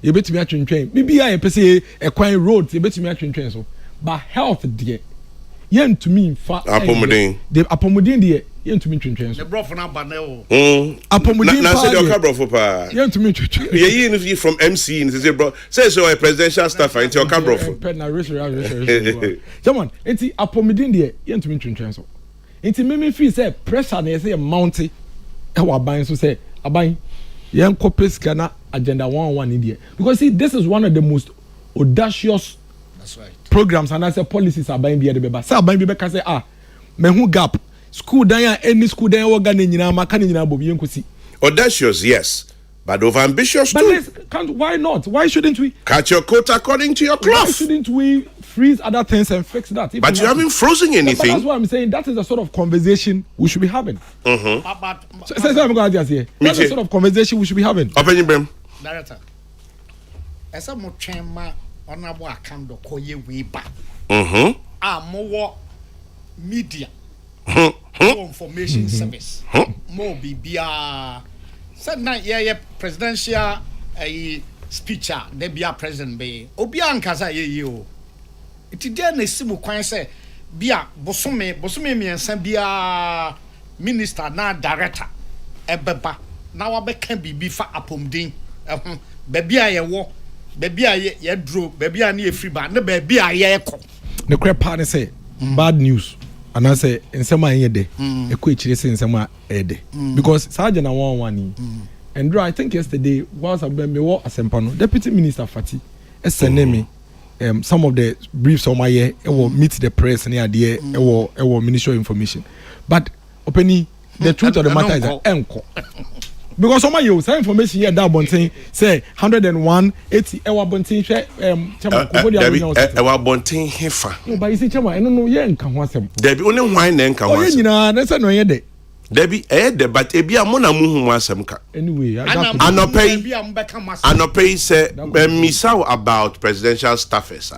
You bet me atwentwen bibia e pese e kwan road, you bet me atwentwen so. But health dear yen to me fa
apomodin
the apomodin dear yen to me twentwen so
the bro for na banel
apomodin
na say your cabro for pa
yen to me twentwen
ye from MC in say bro say so a presidential staff into your cabro for
na race come on enti apomodin dear yen to me twentwen so enti me feel say pressure na say mount e wa ban so say aban yen corporate scanner agenda 111 in there because see this is one of the most audacious
that's right
programs and I say policies are buying the beba. Say buying beba say me hu gap. School dan any school dan wo ga nyina ma kan nyina bobi enkosi.
Audacious, yes, but over ambitious too.
But why not? Why shouldn't we
cut your coat according to your cloth?
Why shouldn't we freeze other things and fix that?
But you haven't frozen anything.
That's what I'm saying. That is the sort of conversation we should be having.
Mm-hmm.
So I'm going to say that's the sort of conversation we should be having.
Open your brain.
Director. Esa mo twema honorable akando koye we back. More media. More information service. More bibia. Said na ye presidential speecher de bia president be. Obi ankasa ye o. Iti dia na simu kwan say bia bosome miensa bia minister na director ebeba na wa be kan bibi fa apomden baby a ye wo baby a ye dro baby a na ye free ba na baby a ye ko
the crap partner say bad news and I say nsema ye de e ko echire say nsema e de because sergeant na 111 and I think yesterday whilst me wo asempa no deputy minister Fati send me some of the briefs on my year will meet the press and idea it will ministry of information but opening the truth of the matter is enko because some of you say information here that bontin say 101 80 ewa bontin hwe chama kobodi
ewa bontin hefa
no but you see chama eno no ye nka ho asem
debi oni hwan na nka ho asem
o ye nyina na say no ye de
debi de but ebi amona mu hu asem ka
anyway
anopay say misao about presidential staffers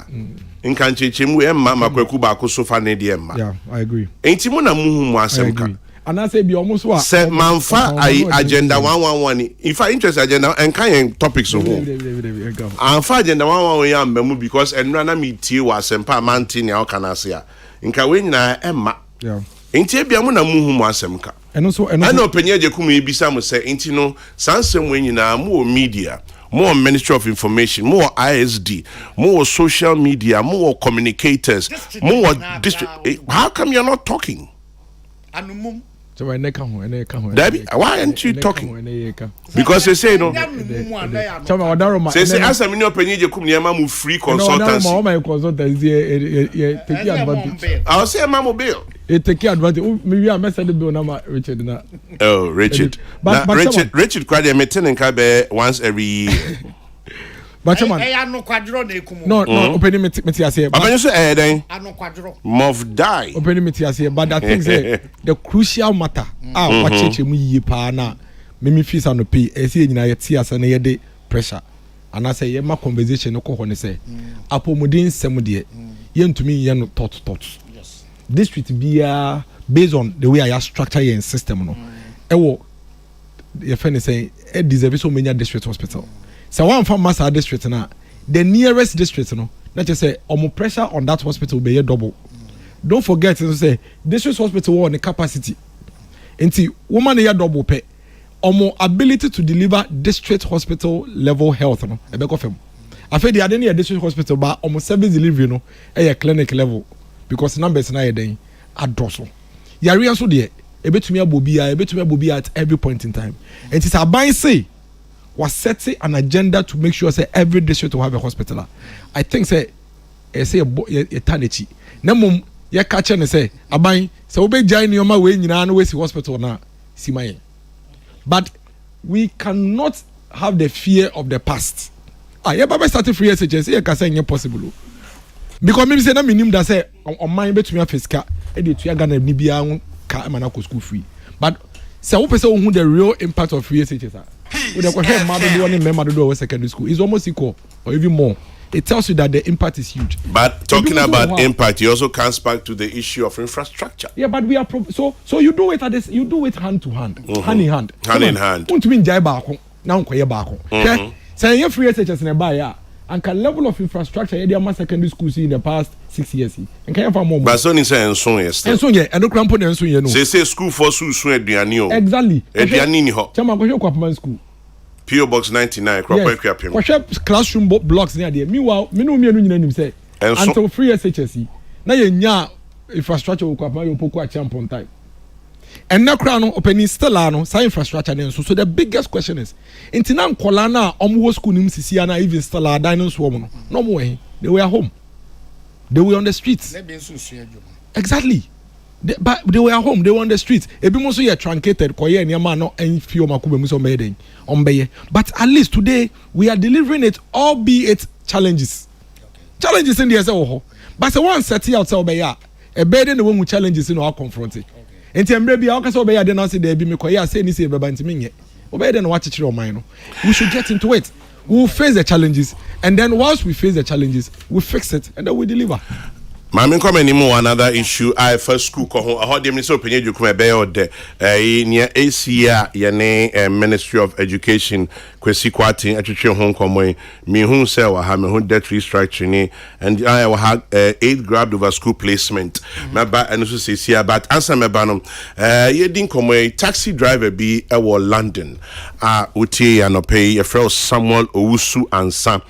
nka nchechemu emma makwaku ba ko sofa ne de emma
yeah I agree
enti mo na mu hu asem ka
and I say be almost what
say manfa agenda 111 if I interest agenda and kind topics so anfa agenda 111 ya mbemu because enra na me tie wa sempa mantin ya okana se a nka we nyina emma
yeah
enti ebia mo na mu hu asem ka
and also
ana openya je kumu ebisa mo say enti no sansem we nyina mo media more Ministry of Information, more ISD, more social media, more communicators, more district. How come you're not talking?
So why
aren't you talking? Because they say no. Say as a mini opinion you come near mamu free consultancy.
No, my consultancy take advantage.
I'll say mamu bill.
It take advantage. Maybe I messed the bill now, Richard.
Oh, Richard. But Richard cried a meeting in Kabe once every year.
But no opening me say
but you say then move die
opening me say but that thing say the crucial matter what church mu yi pa na me fees and pay e say nyina ye tia asa na ye de pressure and I say ye ma conversation no ko ho ne say apomodin sem de ye ntumi ye no tot yes district bia based on the way I structure your system no e wo ye friend say e deserve so many district hospital. So one from Master district now, the nearest district, let's just say, pressure on that hospital will be double. Don't forget to say district hospital on the capacity. Until woman here double pay, ability to deliver district hospital level health, I feel the other district hospital, but almost service delivery, no, a clinic level because numbers na yɛden adɔso. Yari nso de ebetumi abobi at every point in time. And it's a say was setting an agenda to make sure say every district will have a hospital. I think say say a tanechi. Na mum ye catch and say aban say obe jai nyoma we nyina no we si hospital na simaye. But we cannot have the fear of the past. Yeah, baba started free SHS ye ka say possible. Because maybe say na minim da say on mind betumi afiska e dey to Ghana ni bia ka mana ko school free. But say wo pese who the real impact of free SHS with the question mother do one member do secondary school is almost equal or even more. It tells you that the impact is huge.
But talking about impact, it also comes back to the issue of infrastructure.
Yeah, but we are so you do it at this, you do it hand to hand, hand in hand.
Hand in hand.
Won't mean jai baako na nkoye baako. Okay? Say you free SHS na buy ya. And can level of infrastructure in the secondary schools in the past 6 years. And can you find more?
But so ni say enso yes.
Enso ye, and no crampo na enso ye no.
Say school for so aduane o.
Exactly.
Aduane ni ho.
Chama ko kwapman school.
PO Box 99 Kokrokoo Equiapem.
Kwahwe classroom blocks near there. Meanwhile, me no nyina nim say until free SHS na ye nya infrastructure ko kwapman yo poku a champion time. And na kra no opening still no science infrastructure then so the biggest question is intina nkola na omwo school nim sisi na even still are dining swarm no mo he they were home, they were on the streets. Exactly. But they were home, they were on the streets. Ebi mo so ye truncated koye niam no enfio makube mu so meden ombeye. But at least today we are delivering it, albeit challenges. Challenges in the say but say one set out say obeya e burden the one challenges in our confronted. Enti emre bia okasa obeya de na say dey bi me koye say ni say beba ntimi nye obeya de na wachechire oman no. We should get into it. We will face the challenges, and then once we face the challenges we fix it and then we deliver.
Mami come anymore another issue I first school ko ho how dem so penye dwukum be o de near ACA yene Ministry of Education kwesi kwati atwetwe ho nkomo me hu say wa ha me hu debt restructuring and I will have 8 grabbed over school placement meba and so say here but answer meba no ye din nkomo taxi driver bi e wo London utie ya no pay e friend Samuel Owusu ansa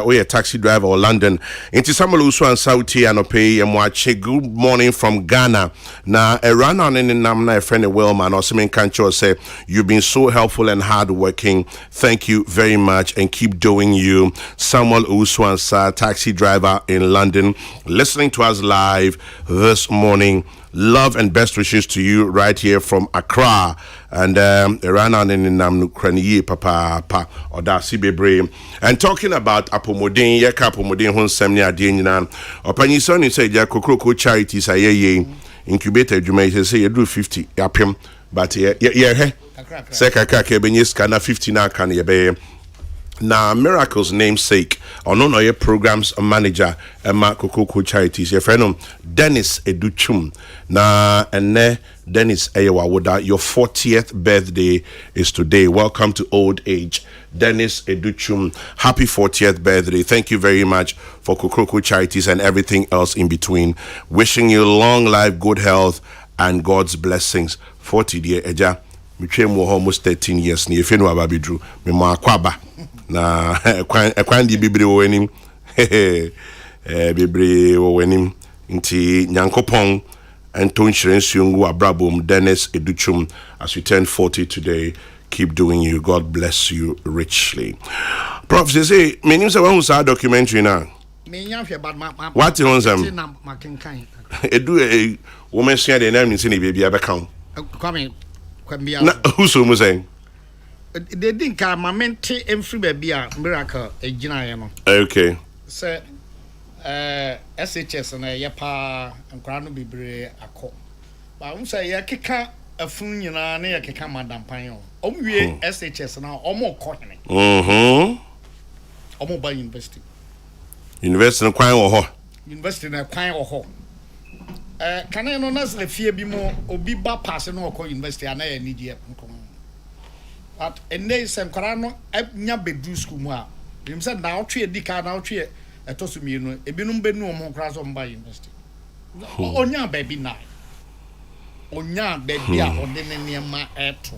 we taxi driver or London into Samuel Owusu ansa utie anope yemwache good morning from Ghana na run on in nam na friend Wilma no semen kancho say you've been so helpful and hardworking, thank you very much and keep doing you. Samuel Uswansa, taxi driver in London, listening to us live this morning. Love and best wishes to you right here from Accra. And ran on in Namnukraniye Papa or Dasi Bebre. And talking about Apomodin, Yaka Apomodin Hon Semnia Dinan, or Panison, you say, Ya Kokrokoo charities are ye incubated, you may say you do 50 yapim, but yeah, Sekaka Benyes Kana 50 na can ye be. Na Miracle's namesake or no your programs manager Emma Kokrokoo charities your friend Dennis Educhum na ene Dennis Eyewa Woda your 40th birthday is today. Welcome to old age, Dennis Educhum. Happy 40th birthday. Thank you very much for Kokrokoo charities and everything else in between. Wishing you long life, good health and God's blessings. 40 dear Eja me came almost 13 years ni efenu ababidru me mo akwaba na ekwan di bibire wo enim bibire wo enim nti nyankopon ento nhyire ngu abrabom Dennis Educhum as you turn 40 today. Keep doing you. God bless you richly. Prof, they say menim say one say documentary na
me nyanhwe bad ma
what you want them
na makenkan
edu woman share the name ni say na baby abeka
kwame
na who so mo saying
they think I'm mente every baby a Miracle ejina ye no.
Okay.
Say SHS na ye pa nkra no bebre akọ. Ba um say ye keka afun nyina na ye keka madam pan o. Omwie SHS na omo kọ hene. Omo ba university. University
na kwan wo ho.
University na kwan wo ho. Kan no na se fie bi mo obi ba pass no okọ university ana ye nidie nko. But and they say Korano nya bedu school mu a them said na otwe edika na otwe etosu no ebinum benu omo kra so mba university onya baby na onya baby a odene niema eto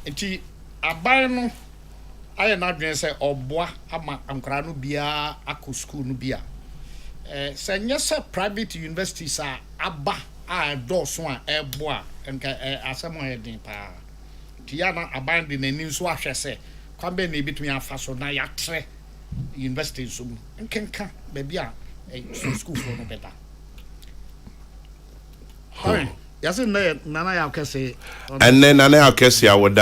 enti aban no I not dress or bois ama ankrano bia ako school no bia. Send yes private universities are abba do so a bois and asamo heading pa. Tiana abandon the news so ahwe say kwambe na betumi afa so na ya tre university so nkenka baby a school for no better. Alright. Yes, Nana Yakese.
And then Nana Yakese, I would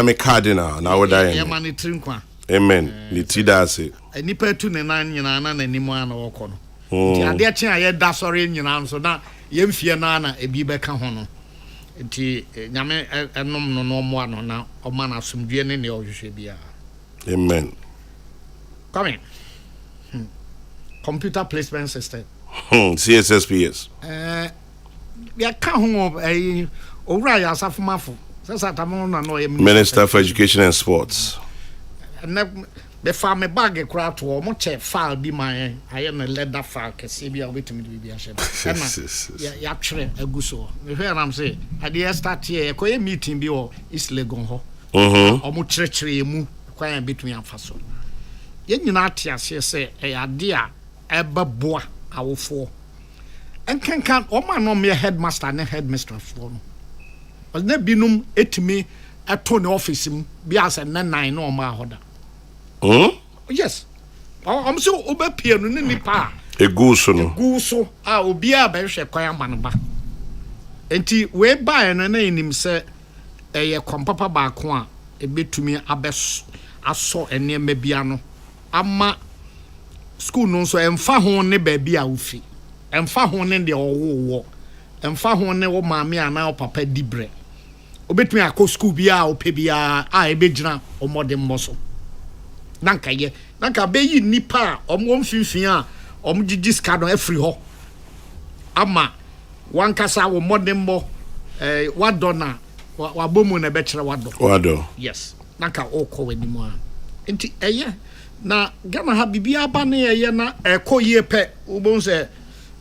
me cardinal, now would I?
Yamani Trinkwa.
Amen. Nitidase.
A nipper to the 9 Yana and Niman or Cono. Dear Chin, I had that sorry in your so now Yemfia Nana, a Biba Cahono. Yame and no more now, or man of some DNA in the Oshibia.
Amen.
Coming. Computer placement system.
CSSPS.
Ya ka ho owura ya asafomafo sesa tamon na no
Minister for Education and Sports.
Na be fa me bag kura to mo che file bi man aye na leather file kese bi a wetimi bi ahye na ya twere aguso me hwe ram say ade start here ko meeting bi o East Legon ho mo kyerɛkyerɛ mu kwan betumi afaso ye nyina atiase say ade a ɛbɛboa awofo enkenkan o ma no me headmaster and headmistress for no was na binum etimi eto ne office mu bi as na 9 no ma hoda yes I'm so obepie no ne nipa
Eguso no
guso a obi a be hwe kwan amanba enti we buy no na enim se eye kompapa ba ko a ebetumi abes aso enema bia no ama school no so emfa ho ne ba bia ofi emfa ho ne de owo emfa ho ne wo maame ana o papa dibre obetumi akọ school bia o pe bia a ebegyina o modern moso nanka be yi nipa omo mfinfin a omo gigi skado afri ho ama wankasa wo modern mo wadona wabomu na be kire wado yes nanka o ko wanimu a enti na gama ha bibia ba na eye na ekoyie pe ubon se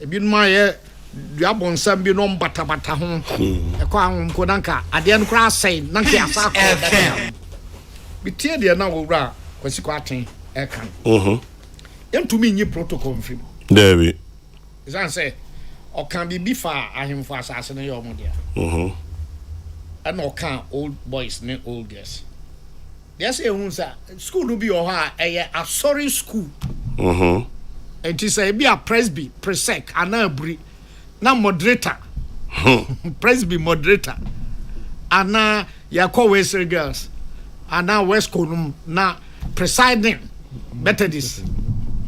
ebi numa ye duabon sam bi no mbata ho eko ahom ko nanka ade no kra sai nanka asa ko bitie de na wura kwasi ko aten ekan yentumi nyi protocol mfim
David
izan say o kan bibi fa ahemfo asase no ye omodia and o kan old boys ne old girls. Yes, school will be or a sorry school. And it is a be a presby, presec, and now moderator. Presby moderator. And now ya call Western girls. And now West Conum now presiding. Better this.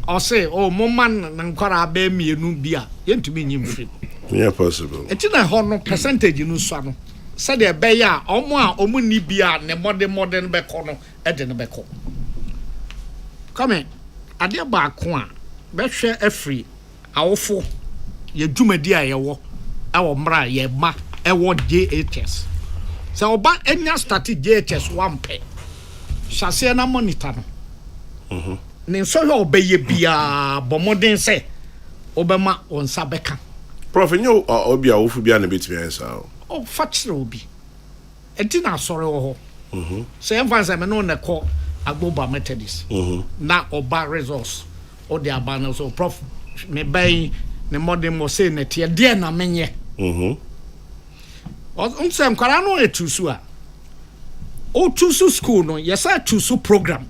Or say, oh, Moman and Kora be me no beer. Yen to be him free.
Yeah, possible.
It's in a honor percentage in Usano. Said the beya omo ni bia ne modern be kono e de ne be ko come ade ba ko a be hwe afri awofo ye dwumadi a ye wo awo mra ye ma e wo JHS so oba enya start JHS wampe shase na monitor no ne so hwe obeye bia bomodin se obema onsa beka
prof nyo obi awofo bia na betimi ansa
oh fachiro obi etina sore wo ho say emphasize me no ne call agboba methodist na oba resource o de abana so prof me bay ne modern mo say ne tie de na menye o nsem kwara no etusu a o tusu school no yesa tusu program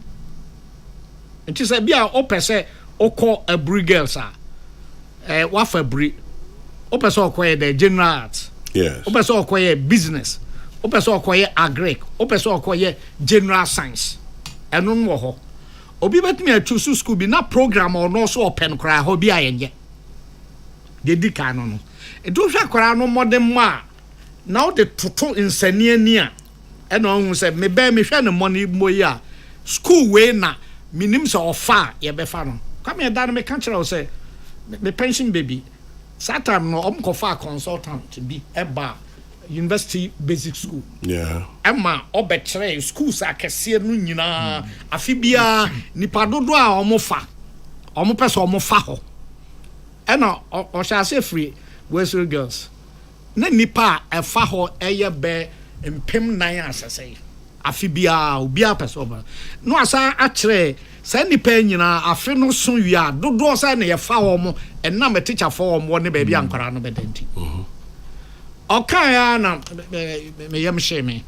it say bia o pese o call abri girls a wa fabri o pese o call the general arts.
Yes.
Opeso okoye business. Opeso okoye agric. Opeso okoye general science. Eno no ho. Obi betimi atusu school bi na program or no so open kra ho bi ayenye. Dedi ka no no. Edo hwa kra no modern ma. Now the toto insani ani a. Eno hu se me be me hwa ne money moyi a. School we na minim se ofa ye be fa no. Come here dan me kan kira o se me pension baby. Satam no kofa consultant bi eba university basic school.
Yeah.
Emma obetre schools akese no nyina afi bia nipa dodo a omofa. Omo pese omofa ho. Ena o shase free Western girls. Na nipa efa ho eye be empem 9 asese. afi bia obia person no asa akire say nipa nyina afi no so wia dodo say na ye fa wo mo enna me teacher for wo ne ba bia ankwara no bedanti okay na me yam sheme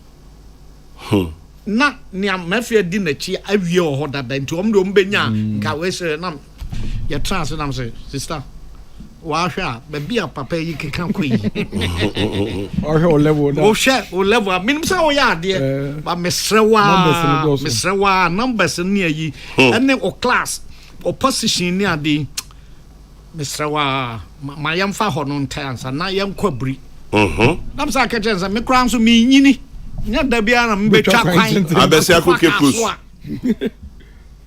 na ni amafia di na chi awie ho dada nti om de om benya nka we se na ye trans na say sister wa hwa ba bia papa yi kekan ko yi
o level na
o level minim say o ya de ba mesrewa numbers ni ayi ene o class o position ni ade mesrewa ma yam fa ho no ntansa na yam kwabri nam sa ka jenza me kran so mi nyini nya da bia na mbetwa kwan
abesia ko kepus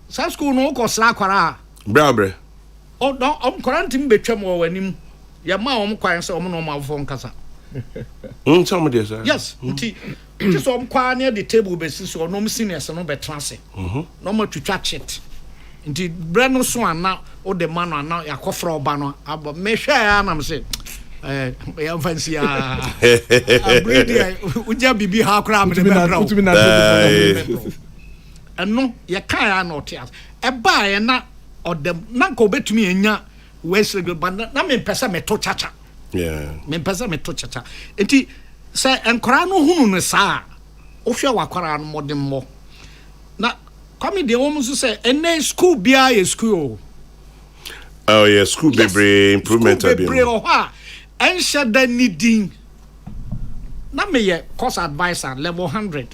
sa school no ko sra kwara
brabre
o don quarantine betwa mo wanim ya ma om kwan se om no ma fo nkasa
some dey sir
yes nti so om kwa near the table be so no seniors no be transe no ma twitwa chet nti bre no so ana o de man ana yakofra oba no abo me hwa ya na me se ya fancy ya abredi uja bibi ha kra me de be bra eno ye kan ya no tias e ba ye na odem na ko betumi enya wesle ba na me pesa me to chacha me pesa me to chacha enti se enkora no hunu ne saa o hwe wakwara no modem mo na kwame de wo muso se ene school bia ye school
oh yeah school bebre improvement abi
o ha ensha da nidin na me ye course advisor level 100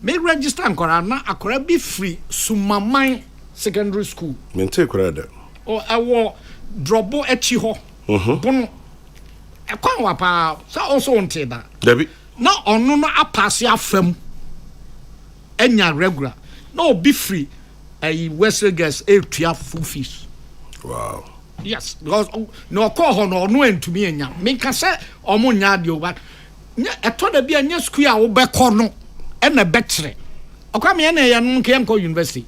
me register enkora na akora bi free sumaman secondary school
mente kurada
o awo drobo echi ho bono e kwan wa pa so also until that
dabi
na onu no apase afam enya regular na obi free Wesley girls etua full fees
wow
yes because no call ho no no entumi enya me ka se omo nya de o ba nya eto da bia nya school a wo be kɔ no e na be kire okwa me na ya no nke am university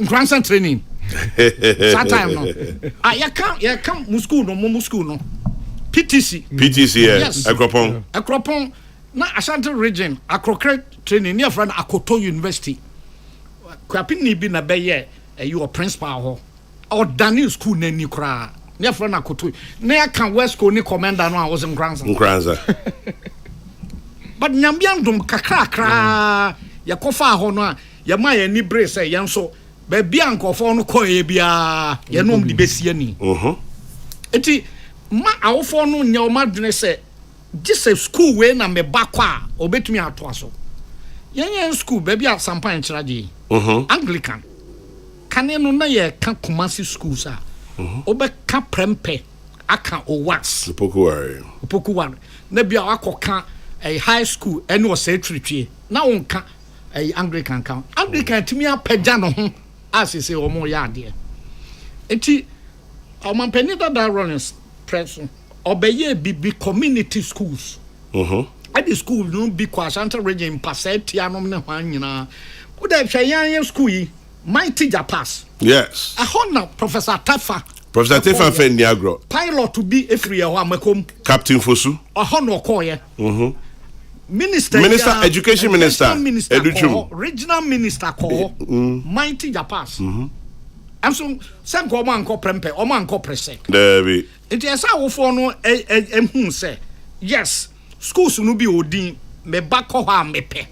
grandson training that time no you come school no school no PTC
yes
Akropon na Ashanti region Kokrokoo training near friend Akoto University kwapi ni bi na be ye you principal ho or Daniel school na ni kra near friend Akoto na ya kan West Coast ni commander no I was in grandson but nyambiandum kakra ya kofa ho no a ya ma ya ni brace ya nso ba bia nkofo no koye bia ya nom di besie ni enti ma awofo no nya o madwene se gise school we na me bakwa obetumi ato aso yen school ba bia sampan chiraje Anglican kane no na ye ka Kumasi school sa obeka prempe aka owas pokuware na bia akoka high school ene o se tritwie na wonka Anglican kan Anglican timi apagya no ho asese o mo ya ade enti o man penita da runners press obeye bi community schools at the school no bi kwa Ashanti region passet ya no ne hwan nyina wo da hwayan school yi mighty japas
yes
a honna Professor Tafa
Fendiagro
pilot to be every year amakom
Captain Fosu
a honna okoye Minister
Education Minister
Educhum Regional Minister call mighty japas and so some go man ko prempe o man ko prese
David
it is how for no hu say yes schools no be odin me back ho mepe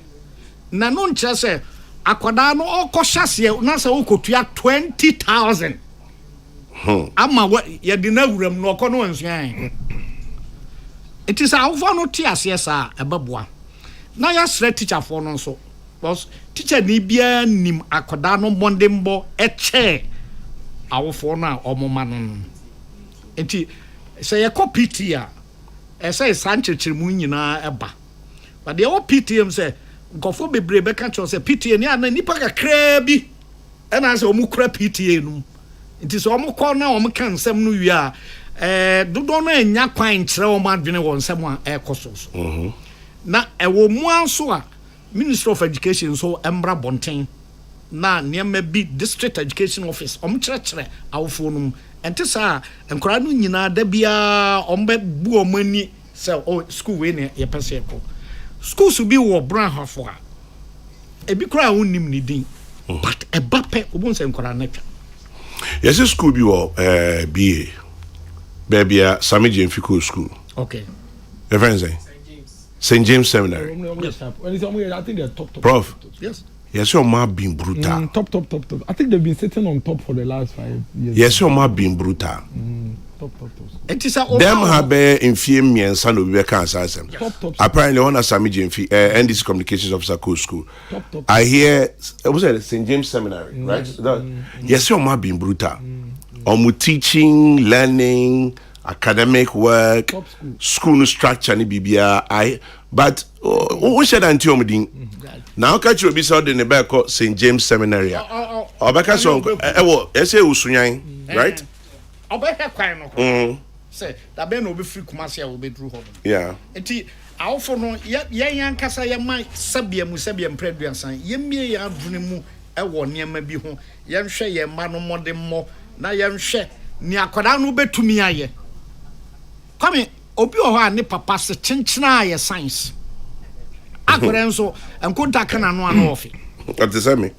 na no nche say akwada no okohyase na say okotua 20,000 ama ye di na wuram no okono ansuan it is how for no tiase sa ebeboa na ya sre teacher for no so because teacher ni bia nim akwada no mondembo eche awofo na omoma no enti say ye ko PTA say sanchechirmu nyina eba but the o PTM say nkofo bebre be ka cho say PTA ni ana nipa kakra bi ena say omu kura PTA no enti so omu ko na omu kan nsem no wi a dodo no enya kwan kire o ma dwene won nsem a ekoso so na ewo mu anso a Ministry of Education so embra bonten na niam bi district education office kire awofo no enti sa enkora no nyina da bia ombe bu omani say school we ne ye pese ko schools will be war brand half for a big crowd won't name needing but a bape won't say nature.
Yes, a school be or BA baby Sammy Jemfico school.
Okay.
Your friends say St. James Seminary.
Yes. I think they're top.
Prof.
Yes.
Yes, your man being brutal.
Top. I think they've been sitting on top for the last 5 years.
Yes, your man being brutal.
Top.
It is a
Them have in fear me and son of be cancer.
Top.
Apparently, one of Sammy Jemfi, NDC Communications Officer School.
Top.
I hear was it St. James Seminary, right? Yes, your man being brutal. Teaching, learning, academic work, school structure, ni bibia. But we should anti omidin. Now catch you be said in the back of St. James Seminary. Obeka song ese usunyan, right?
Obeka kwai no. Say that be no be free Kumasi will be through home.
Yeah.
Enti awfo no yan kasa ya man sabia mpreduansan yemie ya adune mu e wo niam bi ho yenhwe ye ma no modem mo na yenhwe ni akoda no betumi aye. Kwame obi o ha ne papa se chenchena aye science. Akoda nso enkonta kana no ano ofi.
What is me?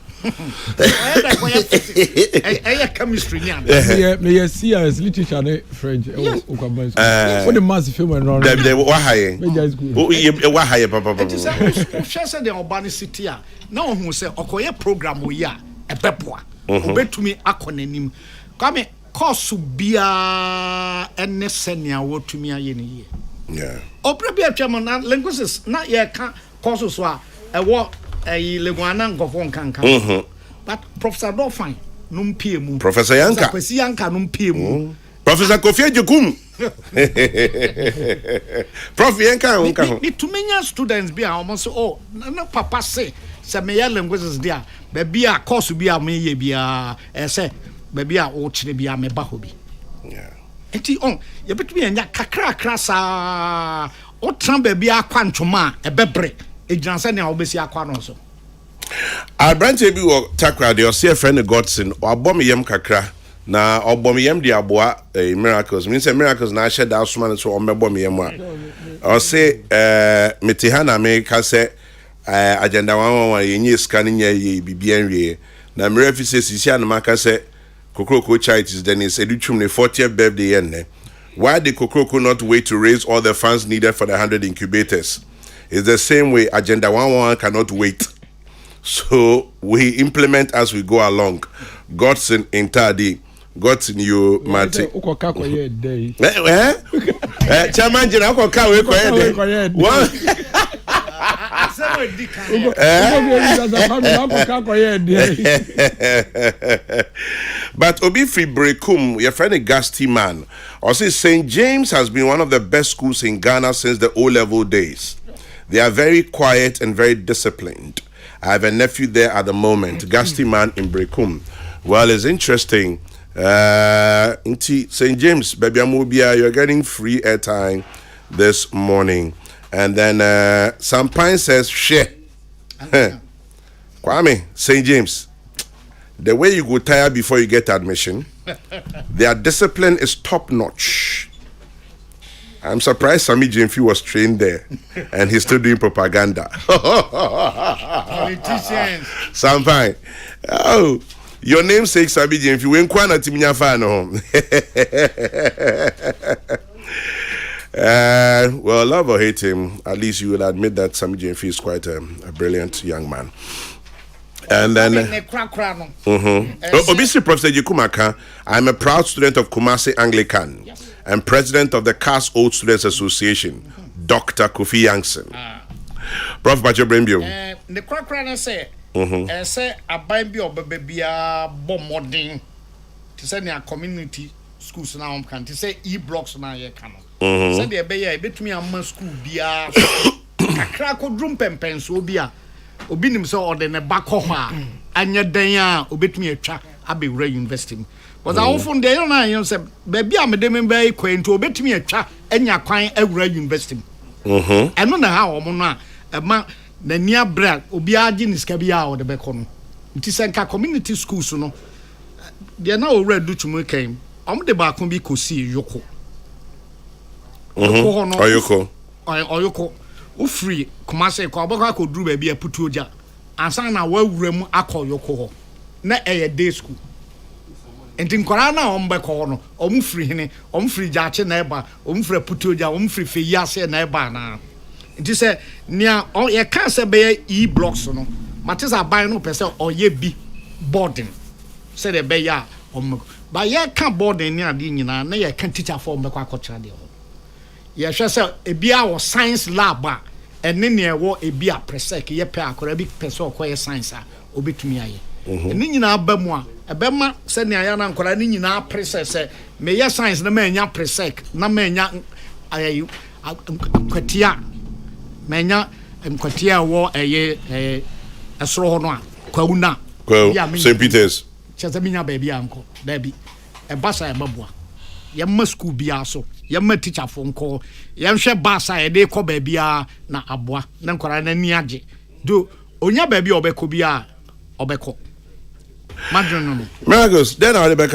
Chemistry
me CS literature ne French what the mass film and run
what high what high papa
share the urban city na ohun say okoye program wo ya ebeboa obetumi akonanim kwame course bia ene senia wotumi aye ne ye
yeah
obrabia atwam na linguistics na ye ka course so a ewo leguana ngofo nkankan but Professor Dolphin num piemu
Professor Yanka
Kwesi Yanka num piemu
Professor Kofi Ejekum Prof Yanka onka ho
ni tumenya students bi a almost na papa say me ya languages dia be bia course bi a me ye bia say be bia o kire bia me ba ho bi
yeah
enti ye betumi anya kakra sa o tran be bia kwantwoma e bebre ejanse ne obesi akwa no so
I branch bi wo takra de o see friend Godson o abom yem kakra na obom yem de aboa miracles mean say miracles na share that suma so o mebom yem a o say metihana me ka say agenda 111 yenye scan nya ye bibia nwie na mirafi say sisi an maka say Kokrokoo charities then is edutwum ne 40th birthday yen why did Kokrokoo not wait to raise all the funds needed for the 100 incubators? It's the same way Agenda 111 cannot wait. So we implement as we go along. Godson Intadi, Godson you Mati. Chairman Jina Okoka we koyede. But Obi Brekum, your friend a Gasti man, or say St. James has been one of the best schools in Ghana since the O-level days. They are very quiet and very disciplined. I have a nephew there at the moment, Gasti man in Brekum. Well, it's interesting. St. James, baby Amubia, you're getting free airtime this morning. And then Sampine says, share. Kwame, St. James, the way you go tire before you get admission, their discipline is top notch. I'm surprised Sammy Jemfi was trained there and he's still doing propaganda.
Politicians.
Sampine. Oh, your namesake Sammy Jemfi. When Kwana Timinya fan home. Well, love or hate him, at least you will admit that Sammy Jemfi is quite a brilliant young man. And then, Obisi Professor Jikumaka, I'm a proud student of Kumasi Anglican and president of the CAS Old Students Association, Dr. Kofi Yankson. Prof. Bacho Brembio.
The Krakran say, say, a baby or baby bombarding to send your community schools now, can to say e-blocks now, you can. Said the bay, bet me a man school be a crack or drum pens will be a obinim so or then a back home and yet then obit me a track. I'll be reinvesting. But I often there and said, baby, I'm a demon bay quaint to obit me a track and your client a reinvesting. I don't know how a man the near bread obiagin is cabia or the bacon. It is a community school, so no. They are now already due to me came. I'm the back be could see Yoko. Oyoko. free Kumase ko abaka ko duru ba bia putuoja ansa na wawura mu akoyoko ho na day school enti nkora na ombekọ no omfiri hene omfiri jaache na eba omfiri putuoja omfiri feyase na eba na enti se nia ye ka se be e blocks no matisa ban no pese oye bi boarding se de be ya ba ye ka boarding ni ade nyina na ye ka teacher form be kwa kochira de ho ye hwe se ebia wo science lab a ene ne wo ebia presec ye pe akora bi pese okoye science a obetumi aye ene nyina ba mu a ebema se ne aya na nkora ne nyina presec se me ye science na ma nya presec na ma nya ayi kwatia ma nya kwatia wo eye esoro ho no a kwawuna
St. Peter's
chese minya ba bia anko da bi e basa e babua ye ma school bia so ye ma teacher fo nko ye hwe basa e de ko ba bia na aboa na nkora na ni age do onya ba bia obeko bia obeko madrono
Miracles then I back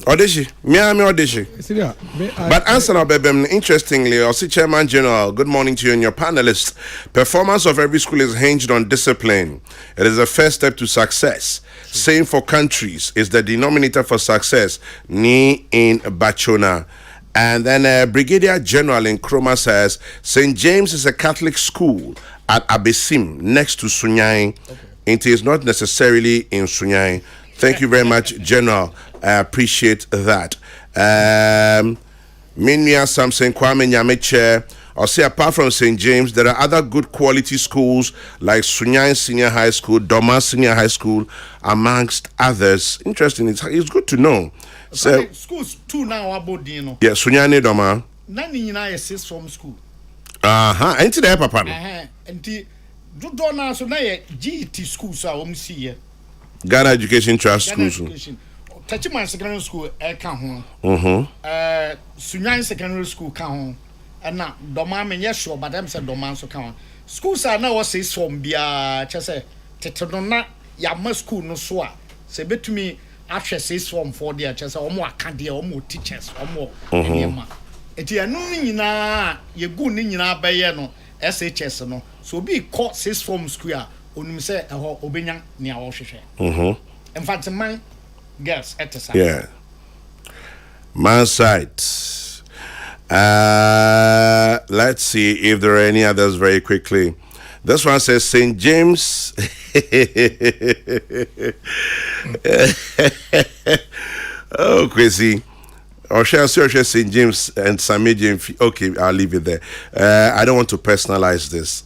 audition me audition but answer now bebem interestingly also chairman general good morning to you and your panelists. Performance of every school is hinged on discipline. It is the first step to success. Same for countries is the denominator for success ni in Bachona. And then Brigadier General in Kroma says St. James is a Catholic school at Abesim next to Sunyai. It is not necessarily in Sunyai. Thank you very much, General. I appreciate that. Minya Samson Kwame Nyameche. I'll say apart from St. James, there are other good quality schools like Sunyai Senior High School, Doma Senior High School, amongst others. Interesting. It's good to know. So
schools two now about Dino.
Yeah, Sunyani Doma.
Nani in I assist from school.
Ain't there, Papa?
And the do now so na GT schools are see
Ghana Education Trust Schools.
Tachiman Secondary School ka ho. Sunyan Secondary School ka ho. And na Doma me yes sure but them say Doma so ka ho. Schools are now say from bia che say tetedo na ya ma school no so a se betumi ahwe say from for there che say omo aka there omo teachers omo enema. Eti anu nyina ye gu ni nyina baye no SHS no so be call 6 form school a onum say eho obenya ne a wo hwehwe. In fact man girls etesa.
Yeah. Man side. Let's see if there are any others very quickly. This one says St. James. Oh, crazy. Or shall I St. James and Sammy James? Okay, I'll leave it there. I don't want to personalize this.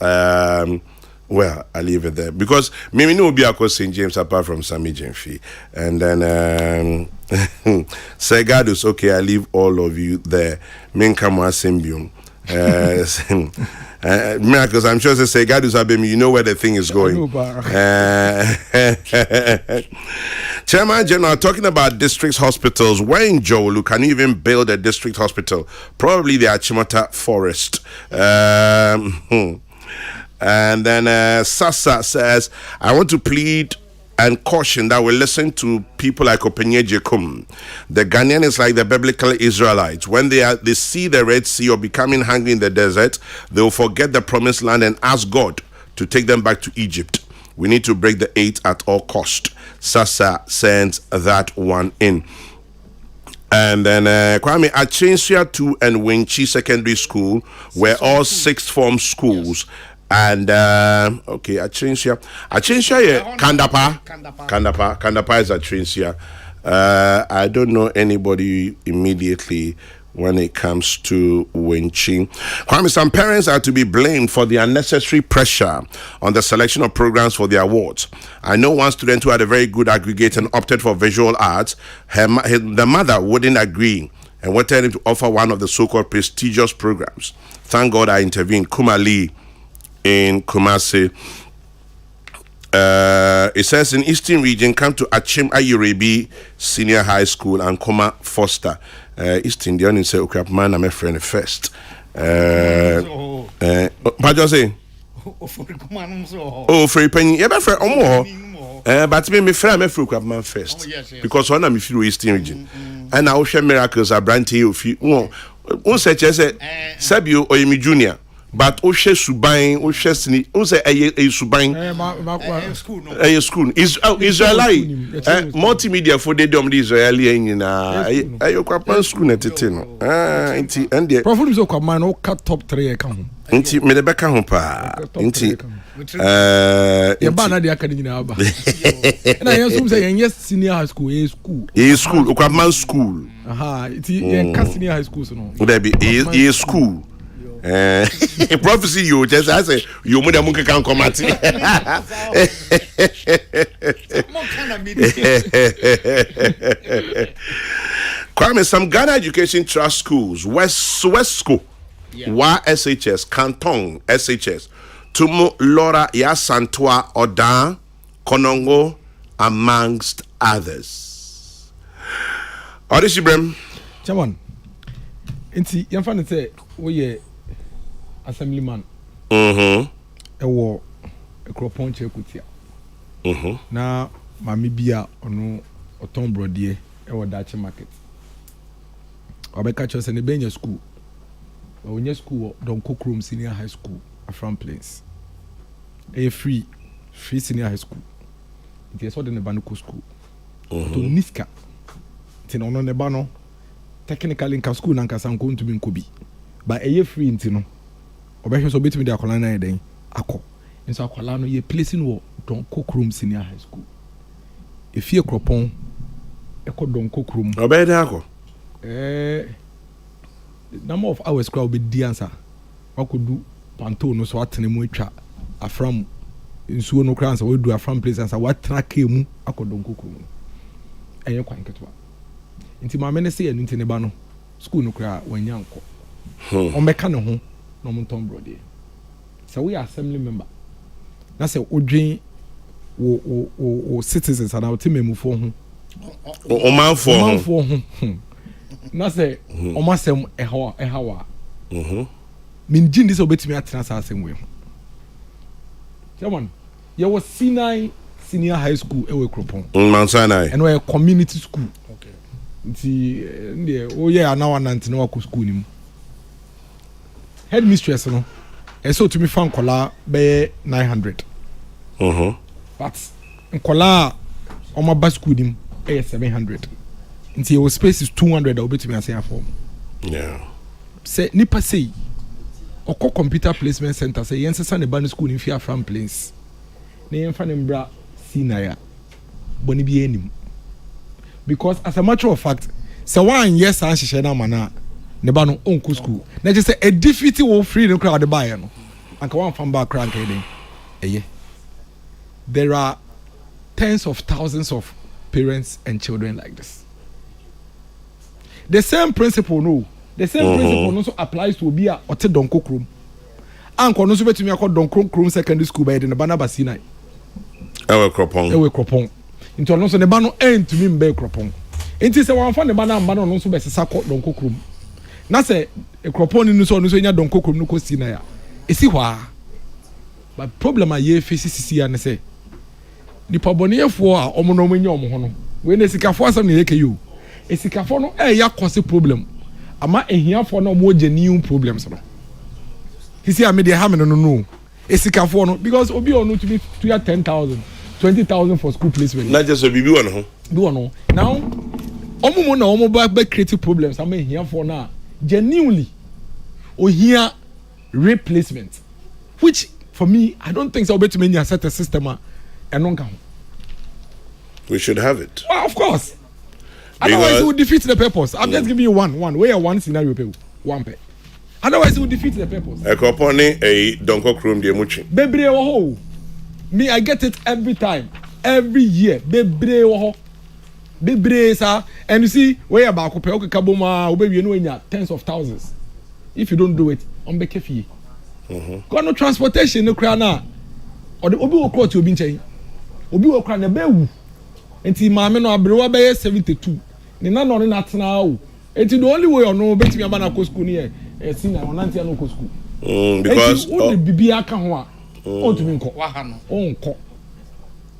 Well, I'll leave it there because maybe no be across St. James apart from Sammy James. And then Segadus, okay, I'll leave all of you there. Minkama Symbium. Miracles, I'm sure say Gadus Abemi, you know where the thing is going. Chairman General, talking about district hospitals, where in Jolu can you even build a district hospital? Probably the Achimota Forest. And then Sasa says, I want to plead and caution that we listen to people like Openye Jekum. The Ghanaian is like the biblical Israelites. When they see the Red Sea or becoming hungry in the desert, they will forget the promised land and ask God to take them back to Egypt. We need to break the 8 at all cost. Sasa sends that one in. And then Kwame Achensia 2 and Winchi Secondary School were all sixth form schools. And okay, Achensia yeah, Kandapa is Achensia. I don't know anybody immediately when it comes to Winchi. Kwame, some parents are to be blamed for the unnecessary pressure on the selection of programs for the awards. I know one student who had a very good aggregate and opted for visual arts. The mother wouldn't agree and wanted him to offer one of the so-called prestigious programs. Thank God I intervened. Kumali in Kumasi. It says in Eastern Region, come to Achim Ayurebi Senior High School and Kuma Foster. East Indian say, okay, man, I'm a friend first. What do you say? Oh, for a penny, yeah, friend, or more. But me, friend, I'm a man first. Because one of me feel Eastern Region. And I will share miracles are brand to you. One such as a Sabio or Amy Junior. but Oshe Subain, Oshe Sini, Ose a Subain,
School, no.
a school. Israeli multimedia for the dom Israeli in a Quapan school at Titino. And the
Prophet is okay, man, cut top 3 account.
Inti Medebeka Humpa, Inti.
Your banner the academy now. And I assume saying yes, senior high school, a school.
Quaman school.
Aha, it's a senior high school, so no.
There be a school. Prophecy, you just I say, you mother Munka can come at it. Kwame, some Ghana Education Trust schools, West School, YSHS, Canton, SHS, Tumu, Laura, Yasantua, Odan, Konongo, amongst others. Odishibrem.
Chairman, inti yamfane say we assemblyman. Ewo ekropon chekutia. Na mami bia ono oton brodie ewo dachi market. Obeka chose ne benya school. Onye school don Kokrokoo senior high school Afram Plains. Free senior high school. It is what in the Banuko school. To Niska. Tino no nebano. Technically in school nanka san going to be Kobi. But free intino. Obeka so betimi de akola na eden akọ. Nso akola no ye placing wo don Kokrokoo senior high school. Efie kropon eko don Kokrokoo.
Obede akọ.
Number of hours crowd be the answer. What could do panto no so atene mu atwa afram nsuo no kran sa we do afram place answer what track mu akodon Kokrokoo. Enye kwan ketwa. Nti ma me ne se enu nti ne ba no school no kra wanya nko. On meka ne ho no mo ton brode. So we assembly member. Na say odwen wo citizens and our team memufo ho.
O manfo
ho. Na say o masem ehawa. Min jin this obetimi atena sa asem we. Chairman, you was C9 senior high school ewe Kropon.
Mansanai.
And we a community school. Okay. Nti o ye anawa nante na wa school nim. Head mistress no. So to me fan kola be 900. But nkola o ma ba school nim 700. Nti your space is 200 that obetimi asen form.
Yeah.
Say nipa say oko computer placement center say yensa ne ban school in fear from place. Ne yenfa ne mbra sinaya. Boni bi enim. Because as a matter of fact, say one yes an hihye na mana ne ba no onku school. Na je say a defeat wo free no crowd buy no. Anka one fan back crank den. Eye. There are tens of thousands of parents and children like this. The same principle no. The same principle also applies to Obia or Don Kokrokoo. Anko no so betumi akọ Don Kokrokoo secondary school by the Bana Basina.
Ewe Kropon.
Into no so ne ba no to me mbe Kropon. Enti se wan fa ne ba na mba no so be sesa kọ Don Kokrokoo. Na se Kropon ni so nya Don Kokrokoo no ko sina ya. Esi hwa. But problem a ye face sisi ya ne se. Ni pabonefo a omo no nya omo ho no. We ne sikafo asam ne yeke yo. Esikafo no ya cause problem. Ama ehia for no mo genuine problems no. He say me dey ha me no. Esikafo no because obi ono to be to 10,000, 20,000 for school placement.
Not just a bibi one ho.
Bi one. Now omo na omo ba creative problems ama ehia for na genuinely ohia replacement, which for me I don't think so better many set a system and non count.
We should have it.
Well, of course. Otherwise, it would defeat the purpose. I'm just giving you one. Where one scenario, one pay. Otherwise, it would defeat the purpose.
A Kroponi, a Don Kokrokoo, the Muchi.
Bebre oho. Me, I get it every time, every year. Bebre oho. Bebre sir. And you see, where about Kope Kabuma, Obe, you know, in your tens of thousands. If you don't do it, on Bekefi. Got no transportation, no crana. Or the Obi will quote you, Binche. Obi will cry the bew. And see, Mamma no Abrewa Bay 72. Ni na no na tena o enti the only way ono betimi aba na school ni senior onantia no school
because
o bibi aka ho a o tumi nko wa ha no o nko.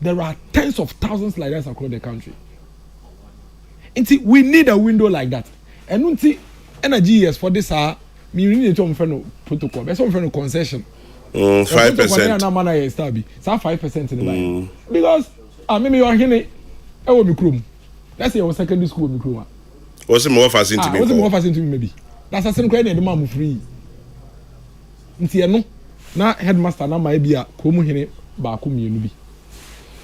There are tens of thousands like that across the country. Enti we need a window like that. And unti energy years for this me need to friend protocol. There's some friend concession.
5%.
Na mana ye star bi. Sa 5% in the buy. Because maybe you are here e wo mi krom. Let's say your secondary school mi krom.
What's the more fast into me?
What's the more fast into me maybe? That's a certain kind of man free. Nti no na headmaster na ma bia krom hene ba ko mienu bi.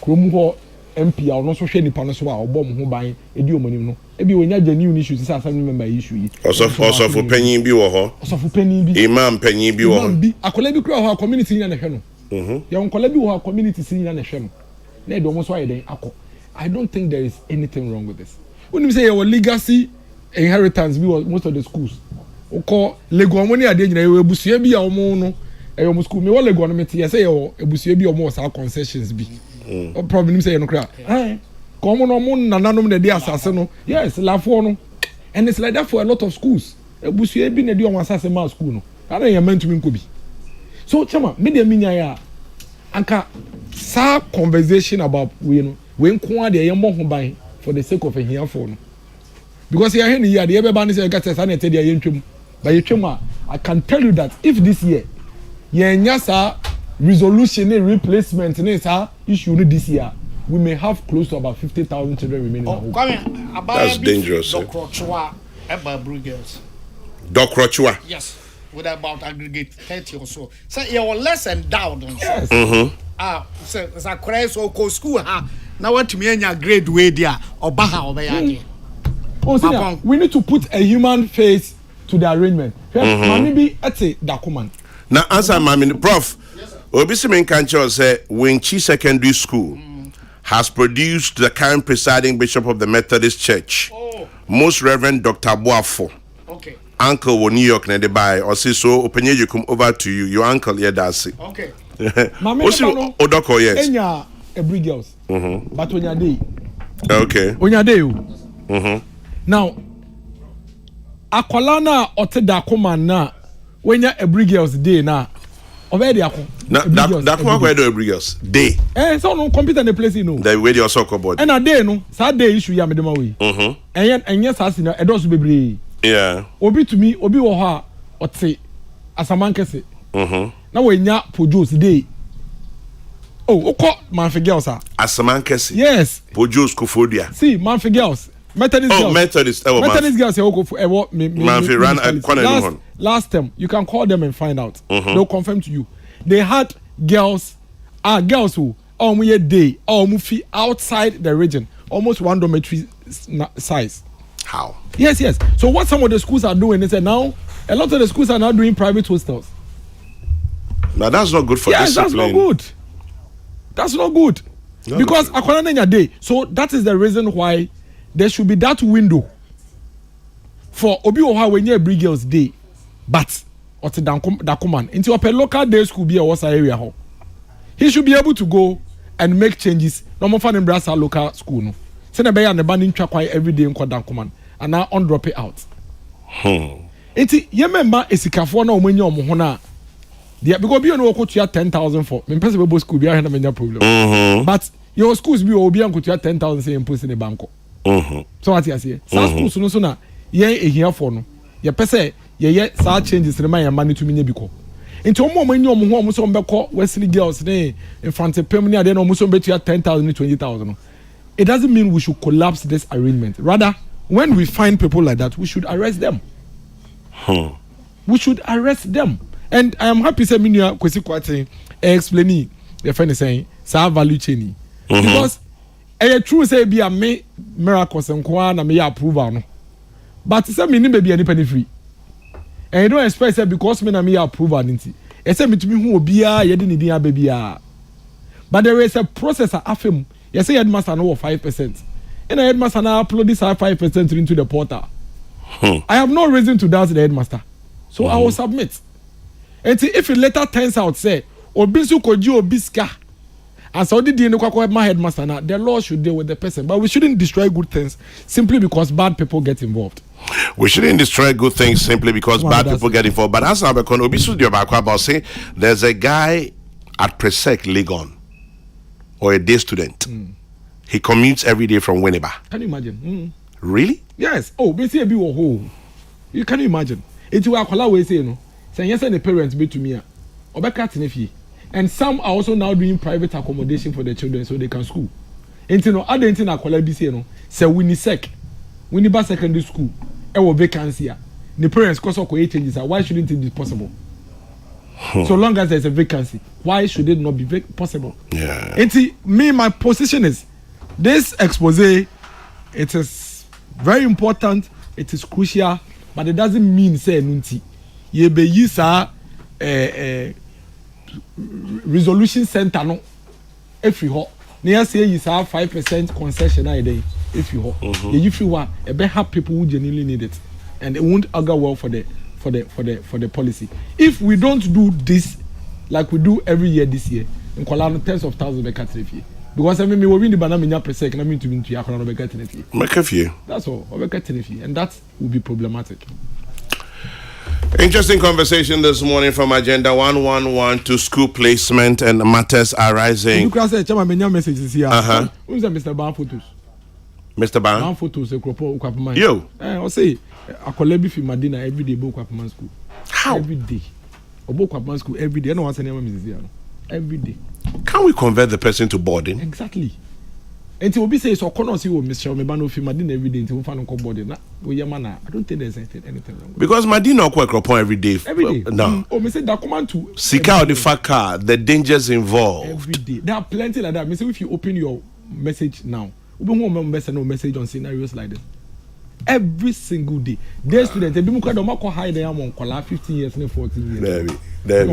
Krom ho MP a no so hwe nipa no so a obom ho ban edi omonim no ebi wonya genuine issue say assembly member issue yi
also for panyin bi wo ho
also for panyin bi
imam panyin bi wo ho
bi akola bi kura ho community nya na hwe no ya onkola bi wo community si nya na hwe no na edo mo so aye den akọ. I don't think there is anything wrong with this. When you say your legacy inheritance be most of the schools oko lego mo ni ade nyina e busua bi a omo no e omo school me wo lego no mete say your ebusua bi omo sa concessions bi. Problem say no cry. Come on, nananom na dey asase no. Yes, lafo no. And it's like that for a lot of schools. Ebusua bi na dey on asase ma school no. Ada ya meant to be nkobi. So chama, me dey minya ya anka sa conversation about we know when nko ade ye mo ho ban for the sake of a here no. Because here ni year dey be ban say gata sa na te dey ye ntwem. But ye twem I can tell you that if this year ye nya sa resolution and replacement issue this year, we may have close to about 50,000 children remaining at home.
That's dangerous.
Kokrokoo girls.
Kokrokoo.
Yes, with about aggregate 30 or so. So you were less endowed.
Yes.
So a crash so co school now what to me any grade way there or baha or
we need to put a human face to the arrangement. Maybe at a document.
Now answer my prof. Obisimin Kancho say Winchi Secondary School has produced the current presiding bishop of the Methodist Church, Most Reverend Dr. Boafo.
Okay.
Uncle wo New York na de buy or say so open you come over to you. Your uncle here that's it.
Okay.
Osi Odoko yes.
Enya every girls. But onya day.
Okay.
Onya day. Now akwala na ote da koma na wenya every girls day na already ako.
Na that one where do every girls day.
So no computer in the place you know.
The way your soccer board.
And a day no, sad day issue ya me dem away. And yes as na e dos bebre.
Yeah.
Obi to me, obi wo ha ote asamankese. Na we nya produce day. Oh, oko manfi girls ah.
Asamankese.
Yes.
Produce Kofodia.
See, manfi girls. Methodist girls.
Methodist.
Methodist girls say oko
manfi ran
last time you can call them and find out. They'll confirm to you. They had girls who a day outside the region, almost one dormitory size.
How?
Yes. So what some of the schools are doing is that now a lot of the schools are now doing private hostels.
Now that's not good for discipline.
That's not good. Because akwana day. So that is the reason why there should be that window for obi oha when you bring girls day, but or to dakuman into a local day school be a wasa area ho. He should be able to go and make changes. No more fun in Brasa local school no. Send a bay and the banding track every day in dakuman and now on drop it out. Enti ye member esikafo na omonye omo na there because be on go to 10,000 for me person be school be a na problem. But your schools be obi an go to 10,000 say impose in the banko. So what you say? Some schools no na ye here for no. Ye pese ye sa changes rema ya money to me biko. Into omo many omo ho omo so mbeko Wesley girls ne infante pem ne ade no omo so betu 10,000 20,000. It doesn't mean we should collapse this arrangement. Rather, when we find people like that, we should arrest them. We should arrest them. And I am happy say minia kwesi kwate explaining the friend is saying sa value chain. Because true say be a me miracles and na me approval no. But say me ni be any penny free. And you don't expect say because me na me approval nti. E say me to me hu obia ye de ni din abia. But there is a process afem. You say headmaster no 5%. And the headmaster now upload this 5% into the portal. I have no reason to doubt the headmaster. So I will submit. And see, if it later turns out say obisu koji obiska and so did my headmaster now, the law should deal with the person. But we shouldn't destroy good things simply because bad people get involved.
We shouldn't destroy good things simply because bad people get involved. But as I'm obisu about say there's a guy at Presec Legon or a day student. He commutes every day from Winneba.
Can you imagine?
Really?
Yes. Oh, basically be whole. You can imagine. Enti we akola we say no. Say yes the parents be to me a. Obeka tenefie. And some are also now doing private accommodation for the children so they can school. Enti no other enti na akola bi say no. Say we ni sec. We ni ba secondary school. E wo vacancy a. The parents cause of changes. Why shouldn't it be possible? So long as there's a vacancy, why should it not be possible?
Yeah.
My position is this expose. It is very important. It is crucial, but it doesn't mean say nunti. Ye be use resolution center no. If you ho, near say you have 5% concession a day. If you ho, if you want, a be have people who genuinely need it, and it won't augur well for the policy. If we don't do this like we do every year this year, in Kolano tens of thousands of cats because I mean we win the banana per second. I mean to be to Yakono be that's all. And that will be problematic.
Interesting conversation this morning from Agenda 111 to school placement and matters arising.
You can say, "Chama, messages here." Who's Mr. Ban photos?
Mr. Ban?
Ban photos.
Yo.
I say, I collect fi Madina every day. Book Kwapman school.
How?
Every day. Book Kwapman school every day. I know what's the name of Mrs. Yano. Every day.
Can we convert the person to boarding?
Exactly. Until we say so, corner see what Mr. Mebano fi Madina every day until we find on boarding. I don't think there's anything wrong.
Because Madina Kwekropon every day.
Every day.
No.
Oh, me say that command to.
Seek out the car, the dangers involved.
Every day. There are plenty like that. Me say if you open your message now, we won't message on scenarios like this. Every single day. Their students, they be muka don't call high them on kola 15 years and 14 years.
Debbie.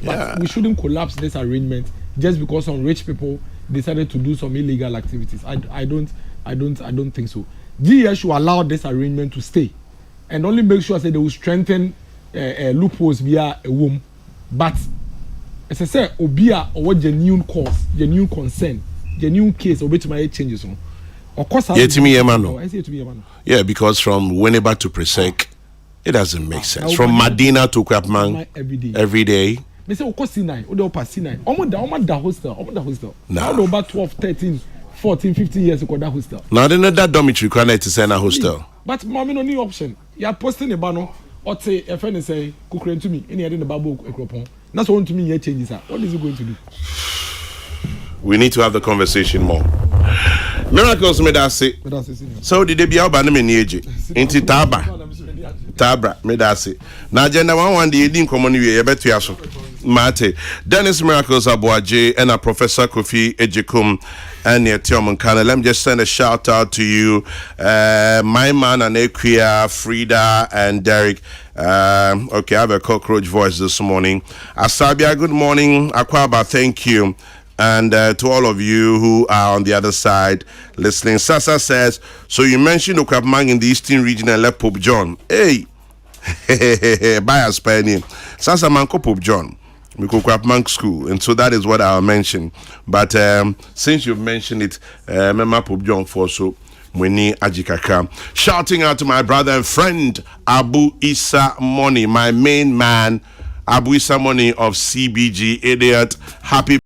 But we shouldn't collapse this arrangement just because some rich people decided to do some illegal activities. I don't think so. GS should allow this arrangement to stay and only make sure that they will strengthen loopholes via a womb. But as I say, obia or genuine cause, genuine concern, genuine case, or which my changes on. Of course,
I say
to me,
yeah, because from Winneba to Presec, it doesn't make sense. From Madina to Kwapman, every day.
Me say, of course, C9, or the C9. Almost the hostel.
Now,
about 12, 13, 14, 15 years ago, that hostel.
Now, then that dormitory required to send a hostel.
But mommy no need option. You are posting a banner or say a friend say, Kokrokoo to me, any other in the Babu Ekropon. That's what to me here changes. What is he going to do?
We need to have the conversation more. Miracles made us say. So did they be out by the age? Into Tabra made us say. Now, Agenda 1 the Edin Common, you bet you have Mate. Dennis Miracles Abuaje and a Professor Kofi Ejekum and near Tiomon Kana. Let me just send a shout out to you. My man and Equia, Frida and Derek. Okay, I have a cockroach voice this morning. Asabia, good morning. Akwaba, thank you. And to all of you who are on the other side listening, Sasa says, so you mentioned Okwapman in the Eastern region and left Pope John. Hey, by a Spaniard. Sasa Manko Pope John, we go Okwapman school. And so that is what I'll mention. But since you've mentioned it, Mema Pope John for so. Mweni Ajikaka. Shouting out to my brother and friend Abu Isa Money, my main man, Abu Isa Money of CBG Idiot. Happy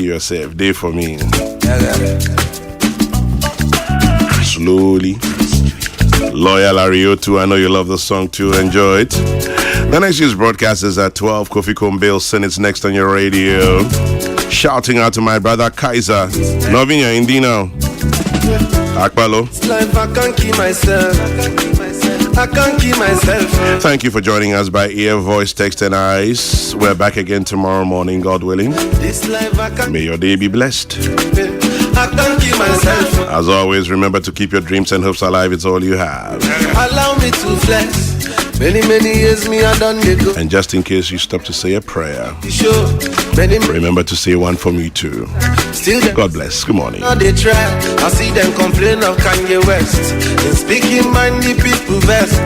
yourself. Day for me. Slowly. Loyal Ariotu, I know you love the song too. Enjoy it. The next year's broadcast is at 12. Kokrokoo Bill Senate's next on your radio. Shouting out to my brother Kaiser. Novinia Indino. Akbalo.
I can't keep myself. I can't keep myself.
Thank you for joining us by ear, voice, text, and eyes. We're back again tomorrow morning, God willing.
This life I can't.
May your day be blessed.
I can't keep myself.
As always, remember to keep your dreams and hopes alive. It's all you have.
Allow me to flex. Many years me I done they go.
And just in case you stop to say a prayer,
Sure.
remember to say one for me too.
Still them.
God bless. Good morning.
Now they try. I see them complain of Kanye West. And speaking mind the people best.